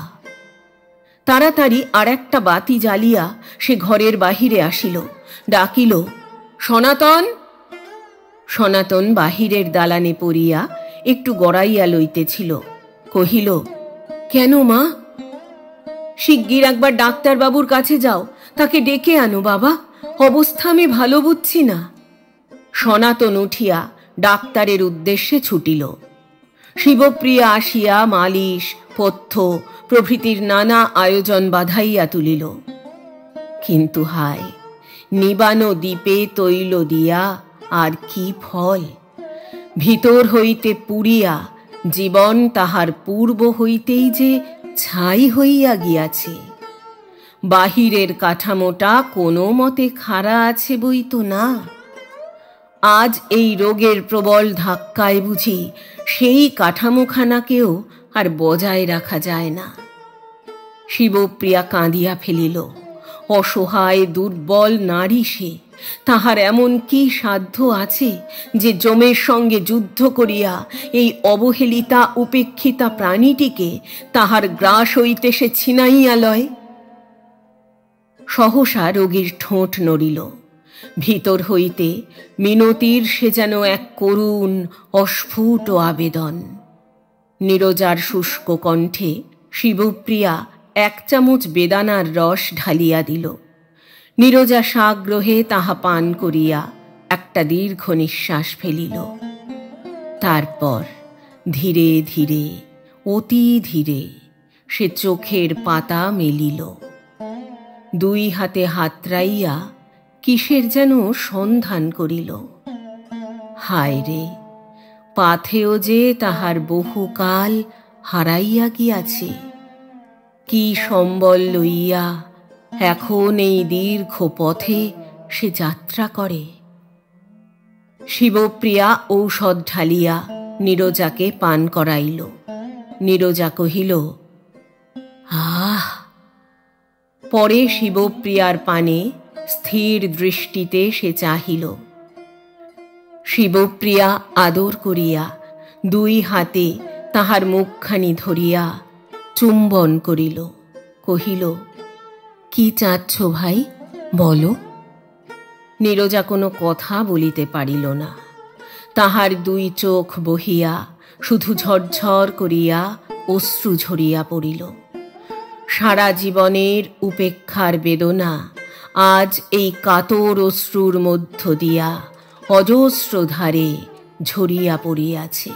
তাড়াতাড়ি আর একটা বাতি জ্বালিয়া সে ঘরের বাহিরে আসিল, ডাকিল, সনাতন। সনাতন বাহিরের দালানে পড়িয়া একটু গড়াইয়া লইতেছিল। কহিল, কেন মা? শিগগির একবার ডাক্তারবাবুর কাছে যাও, তাকে ডেকে আনো বাবা, অবস্থা আমি ভালো বুঝছি না। সনাতন উঠিয়া ডাক্তারের উদ্দেশ্যে ছুটিল। শিবপ্রিয়া আসিয়া মালিশ, পথ্য প্রভৃতির নানা আয়োজন বাধাইয়া তুলিল। কিন্তু হায়, নিবানো দ্বীপে তৈল দিয়া আর কি ফল? ভিতর হইতে পুড়িয়া জীবন তাহার পূর্ব হইতেই যে ছাই হইয়া গিয়াছে। বাহিরের কাঠামোটা কোনো মতে খাড়া আছে বই তো না। আজ এই রোগের প্রবল ধাক্কায় বুঝি সেই কাঠামোখানাকেও আর বজায় রাখা যায় না। শিবপ্রিয়া কাঁদিয়া ফেলিল। অসহায় দুর্বল নারী সে, তাহার এমন কি সাধ্য আছে যে যমের সঙ্গে যুদ্ধ করিয়া এই অবহেলিতা উপেক্ষিতা প্রাণীটিকে তাহার গ্রাস হইতে সে ছিনাইয়া লয়? সহসা রোগীর ঠোঁট নড়িল। ভিতর হইতে মিনতির সে যেন এক করুণ অস্ফুট আবেদন। নীরজার শুষ্ক কণ্ঠে শিবপ্রিয়া 1 চামচ বেদানার রস ঢালিয়া দিল। নীরজা সাগ্রহে তাহা পান করিয়া একটা দীর্ঘ নিঃশ্বাস ফেলিল। তারপর ধীরে ধীরে, অতি ধীরে সে চোখের পাতা মেলিল। 2 হাতে হাতড়াইয়া কিসের যেন সন্ধান করিল। হায় রে, পাথেও যে তাহার বহুকাল হারাইয়া গিয়াছে। কি সম্বল লইয়া এখন এই দীর্ঘ পথে সে যাত্রা করে। শিবপ্রিয়া ঔষধ ঢালিয়া নীরজাকে পান করাইল। নীরজা কহিল, আহ। পরে শিবপ্রিয়ার পানে স্থির দৃষ্টিতে সে চাহিল। শিবপ্রিয়া আদর করিয়া 2 হাতে তাহার মুখখানি ধরিয়া চুম্বন করিল, কহিল, কি চাচ্ছ ভাই, বলো। নীরজা কোনো কথা বলিতে পারিল না। তাহার দুই চোখ বহিয়া শুধু ঝরঝর করিয়া অশ্রু ঝরিয়া পড়িল। সারা জীবনের উপেক্ষার বেদনা আজ এই কাতর অশ্রুর মধ্য দিয়া অজস্র ধারে ঝরিয়া পড়িয়াছে।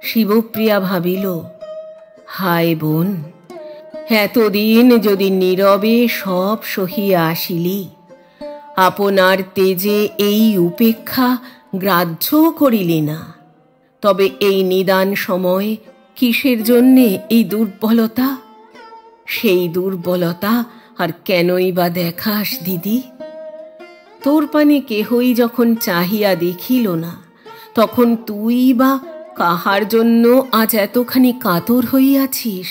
শিবপ্রিয়া ভাবিল, হায় বোন, এতদিন যদি নীরবে সব সহিয়া আসিলি, আপনার তেজে এই উপেক্ষা গ্রাহ্য করিলি না, তবে এই নিদান সময় কিসের জন্যে এই দুর্বলতা? সেই দুর্বলতা আর কেনই বা দেখাস দিদি? তোর পানে কেহই যখন চাহিয়া দেখিল না, তখন তুই বা কাহার জন্য আজ এতখানি কাতর হইয়াছিস?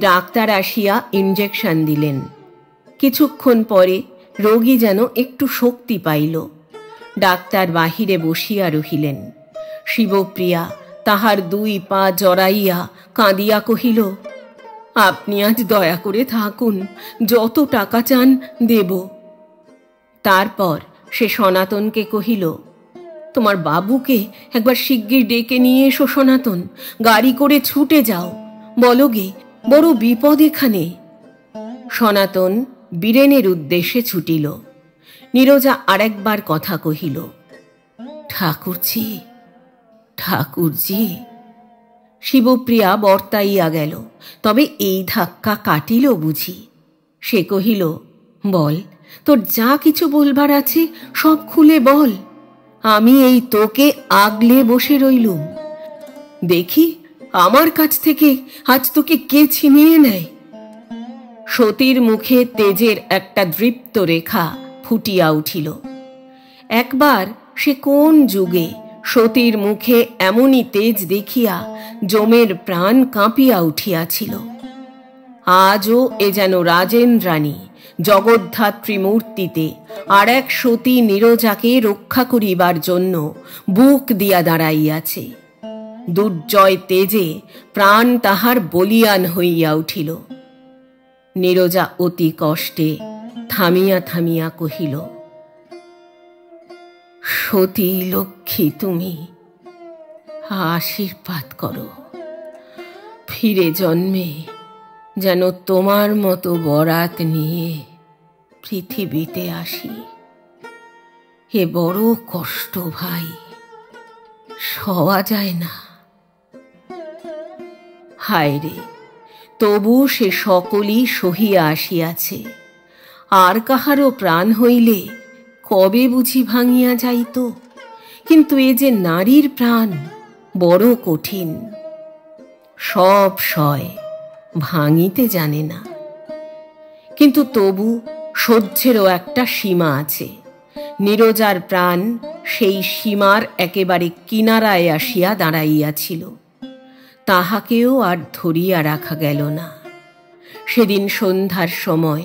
ডাক্তার আসিয়া ইনজেকশন দিলেন। কিছুক্ষণ পরে রোগী যেন একটু শক্তি পাইল। ডাক্তার বাহিরে বসিয়া রহিলেন। শিবপ্রিয়া তাহার দুই পা জড়াইয়া কাঁদিয়া কহিল, আপনি আজ দয়া করে থাকুন, যত টাকা চান দেব। তারপর সে সনাতনকে কহিল, তোমার বাবুকে একবার শিগগির ডেকে নিয়ে এসো সনাতন, গাড়ি করে ছুটে যাও, বলো গে, বড় বিপদ এখানে। সনাতন বীরেনের উদ্দেশ্যে ছুটিল। নীরজা আরেকবার কথা কহিল, ঠাকুরজি, ঠাকুরজি। শিবপ্রিয়া বর্তাইয়া গেল, তবে এই ধাক্কা কাটিল বুঝি। সে কহিল, বল, তোর যা কিছু বলবার আছে সব খুলে বল। আমি এই তোকে আগলে বসে রইলুম, দেখি আমার কাছ থেকে আজ তোকে কে ছিনিয়ে নেয়। সতীর মুখে তেজের একটা দৃপ্ত রেখা ফুটিয়া উঠিল। একবার সে কোন যুগে সতীর মুখে এমনই তেজ দেখিয়া যমের প্রাণ কাঁপিয়া উঠিয়াছিল। আজও এ যেন রাজেন্দ্রাণী জগদ্ধাত্রী মূর্তিতে আর এক সতী নীরজাকে রক্ষা করিবার জন্য বুক দিয়া দাঁড়াইয়াছে। দুর্জয় তেজে প্রাণ তাহার বলিয়ান হইয়া উঠিল। নীরজা অতি কষ্টে থামিয়া থামিয়া কহিল, সতী লক্ষ্মী, তুমি আশীর্বাদ করো, ফিরে জন্মে যেন তোমার মতো বরাত নিয়ে পৃথিবীতে আসি। এ বড় কষ্ট ভাই, সওয়া যায় না। হায় রে, তবু সে সকলই সহিয়া আসিয়াছে। আর কাহারও প্রাণ হইলে কবে বুঝি ভাঙিয়া যাইত, কিন্তু এ যে নারীর প্রাণ, বড় কঠিন। সব সয়, ভাঙিতে জানে না, কিন্তু তবু সহ্যেরও একটা সীমা আছে। নীরজার প্রাণ সেই সীমার একেবারে কিনারায় আসিয়া দাঁড়াইয়াছিল। তাহাকেও আর ধরিয়া রাখা গেল না। সেদিন সন্ধ্যার সময়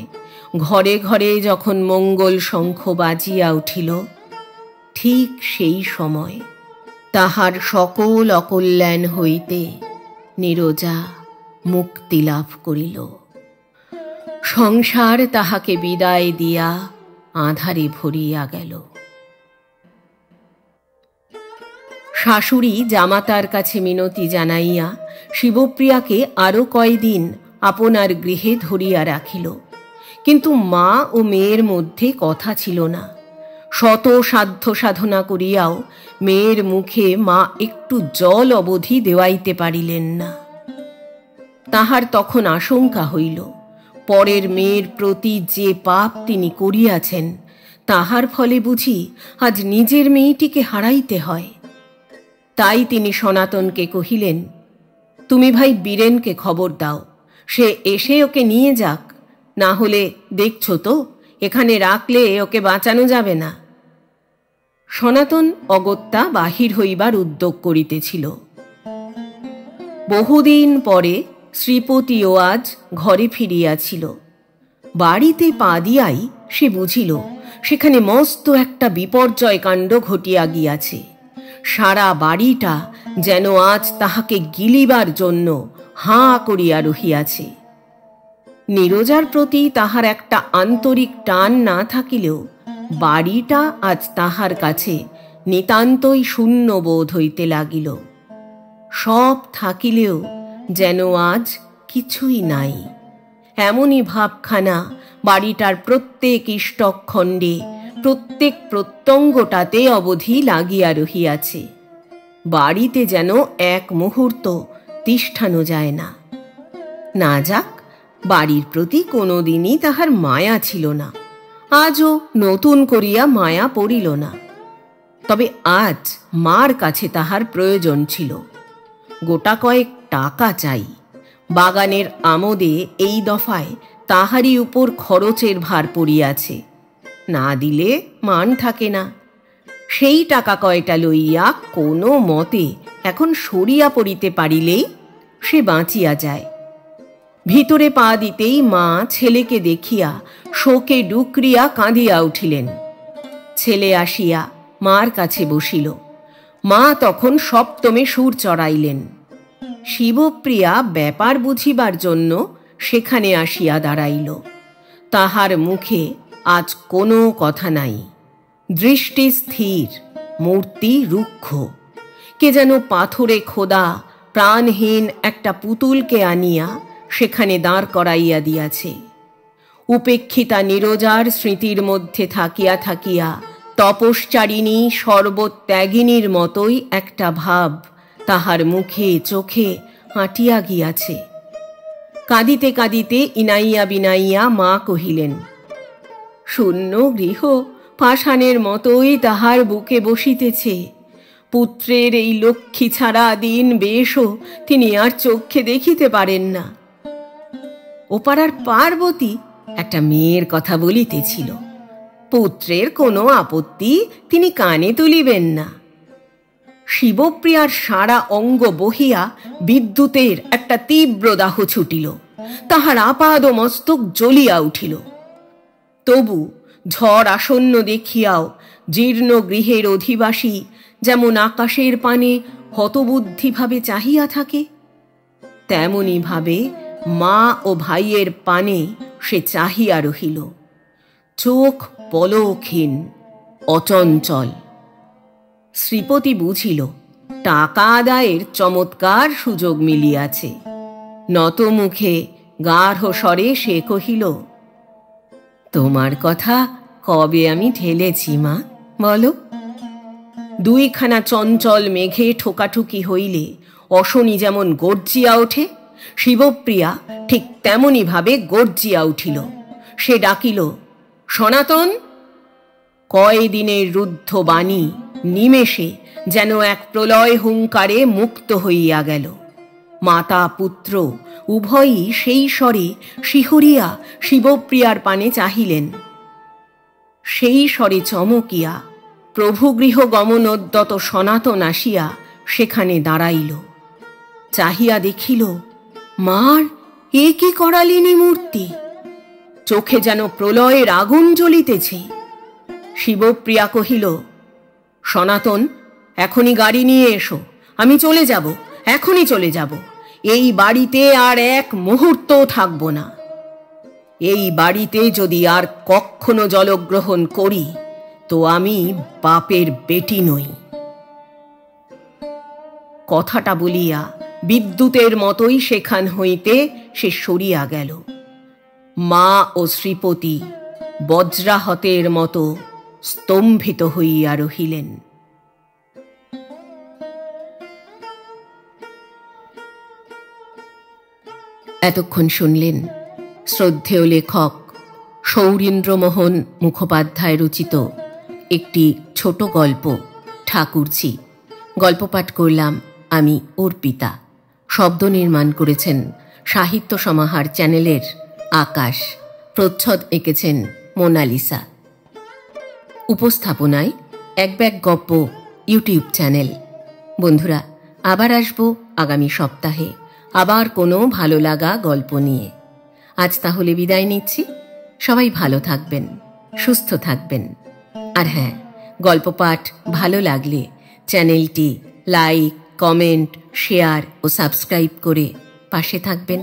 ঘরে ঘরে যখন মঙ্গল শঙ্খ বাজিয়া উঠিল, ঠিক সেই সময় তাহার সকল অকল্যাণ হইতে নীরজা মুক্তি লাভ করিল। সংসার তাহাকে বিদায় দিয়া আঁধারে ভরিয়া গেল। শাশুড়ি জামাতার কাছে মিনতি জানাইয়া শিবপ্রিয়াকে আরো কয়দিন আপনার গৃহে ধরিয়া রাখিল। কিন্তু মা ও মেয়ের মধ্যে কথা ছিল না। শত সাধ্য সাধনা করিয়াও মেয়ের মুখে মা একটু জল অবধি দেওয়াইতে পারিলেন না। তাহার তখন আশঙ্কা হইল, পরের মেয়ের প্রতি যে পাপ তিনি করিয়াছেন, তাহার ফলে বুঝি আজ নিজের মেয়েটিকে হারাইতে হয়। তাই তিনি সনাতনকে কহিলেন, তুমি ভাই বীরেনকে খবর দাও, সে এসে ওকে নিয়ে যাক, না হলে দেখছ তো এখানে রাখলে ওকে বাঁচানো যাবে না। সনাতন অগত্যা বাহির হইবার উদ্যোগ করিতেছিল। বহুদিন পরে শ্রীপতিও আজ ঘরে ফিরিয়াছিল। বাড়িতে পা দিয়াই সে বুঝিল সেখানে মস্ত একটা বিপর্যয় কাণ্ড ঘটিয়া গিয়াছে। সারা বাড়িটা যেন আজ তাহাকে গিলিবার জন্য হাঁ করিয়া রহিয়াছে। নীরজার প্রতি তাহার একটা আন্তরিক টান না থাকিলেও বাড়িটা আজ তাহার কাছে নিতান্তই শূন্য বোধ হইতে লাগিল। সব থাকিলেও যেন আজ কিছুই নাই, এমনই ভাবখানা বাড়িটার প্রত্যেক ইষ্টখণ্ডে, প্রত্যেক প্রত্যঙ্গটাতে অবধি লাগিয়া রহিয়াছে। বাড়িতে যেন এক মুহূর্ত তিষ্ঠানো যায় না। না যাক, বাড়ির প্রতি কোনোদিনই তাহার মায়া ছিল না, আজও নতুন করিয়া মায়া পড়িল না। তবে আজ মার কাছে তাহার প্রয়োজন ছিল। গোটা কয়েক টাকা চাই। বাগানের আমোদে এই দফায় তাহারই উপর খরচের ভার পড়িয়াছে, না দিলে মান থাকে না। সেই টাকা কয়টা লইয়া কোনো মতে এখন সরিয়া পড়িতে পারিলেই সে বাঁচিয়া যায়। ভিতরে পা দিতেই মা ছেলেকে দেখিয়া শোকে ডুকরিয়া কাঁদিয়া উঠিলেন। ছেলে আসিয়া মার কাছে বসিল। মা তখন সপ্তমে সুর চড়াইলেন। শিবপ্রিয়া ব্যাপার বুঝিবার জন্য সেখানে আসিয়া দাঁড়াইল। তাহার মুখে আজ কোনো কথা নাই, দৃষ্টি স্থির, মূর্তি রুক্ষ। কে যেন পাথরে খোদা প্রাণহীন একটা পুতুলকে আনিয়া সেখানে দাঁড় করাইয়া দিয়াছে। উপেক্ষিতা নীরজার স্মৃতির মধ্যে থাকিয়া থাকিয়া তপশ্চারিণী সর্বত্যাগিনীর মতোই একটা ভাব তাহার মুখে চোখে আঁটিয়া গিয়াছে। কাঁদিতে কাঁদিতে ইনাইয়া বিনাইয়া মা কহিলেন, শূন্য গৃহ পাষাণের মতোই তাহার বুকে বসিতেছে। পুত্রের এই লক্ষ্মী ছাড়া দিন বেশও তিনি আর চোখে দেখিতে পারেন না। ওপাড়ার পার্বতী একটা মেয়ের কথা বলিতেছিল। পুত্রের কোনো আপত্তি তিনি কানে তুলিবেন না। শিবপ্রিয়ার সারা অঙ্গ বহিয়া বিদ্যুতের একটা তীব্র দাহ ছুটিল। তাহার আপাদ মস্তক জ্বলিয়া উঠিল। তবু ঝড় আসন্ন দেখিয়াও জীর্ণ গৃহের অধিবাসী যেমন আকাশের পানে হতবুদ্ধিভাবে চাহিয়া থাকে, তেমনি ভাবে মা ও ভাইয়ের পানে সে চাহিয়া রহিল। চোখ পলকহীন, অচঞ্চল। শ্রীপতি বুঝিল টাকা আদায়ের চমৎকার সুযোগ মিলিয়াছে। নত মুখে গাঢ় স্বরে সে কহিল, তোমার কথা কবে আমি ঠেলেছি মা, বলো? দুইখানা চঞ্চল মেঘে ঠোকাঠুকি হইলে অশনি যেমন গর্জিয়া ওঠে, শিবপ্রিয়া ঠিক তেমনি ভাবে গর্জিয়া উঠিল। সে ডাকিল, সনাতন! কয়দিনের রুদ্ধ বাণী নিমেষে যেন এক প্রলয় হুঙ্কারে মুক্ত হইয়া গেল। মাতা পুত্র উভয়ই সেই স্বরে শিহরিয়া শিবপ্রিয়ার পানে চাহিলেন। সেই স্বরে চমকিয়া প্রভুগৃহ গমনোদ্যত সনাতন আসিয়া সেখানে দাঁড়াইল। চাহিয়া দেখিল, মার এ কি করালিনী মূর্তি! চোখে যেন প্রলয়ের আগুন জ্বলিতেছে। শিবপ্রিয়া কহিল, সনাতন, এখনই গাড়ি নিয়ে এসো, আমি চলে যাব, এখনই চলে যাব। এই বাড়িতে আর এক মুহূর্ত থাকব না। এই বাড়িতে যদি আর কখনো জলগ্রহণ করি তো আমি বাপের বেটি নই। কথাটা বলিয়া বিদ্যুতের মতোই সেখান হইতে সে সরিয়া গেল। মা ও শ্রীপতি বজ্রাহতের মতো স্তম্ভিত হইয়া রহিলেন। এতক্ষণ শুনলেন শ্রদ্ধেয় লেখক সৌরীন্দ্রমোহন মুখোপাধ্যায় রচিত একটি ছোট গল্প ঠাকুরঝি। গল্প পাঠ করলাম আমি অর্পিতা। শব্দ নির্মাণ করেছেন সাহিত্য সমাহার চ্যানেলের আকাশ। প্রচ্ছদ এঁকেছেন মোনালিসা। উপস্থাপনায় এক ব্যাগ গপ্প ইউটিউব চ্যানেল। বন্ধুরা, আবার আসবো আগামী সপ্তাহে আবার কোনো ভালো লাগা গল্প নিয়ে। আজ তাহলে বিদায় নিচ্ছি। সবাই ভালো থাকবেন, সুস্থ থাকবেন। আর হ্যাঁ, গল্প পাঠ ভালো লাগলে চ্যানেলটি লাইক, কমেন্ট, শেয়ার ও সাবস্ক্রাইব করে পাশে থাকবেন।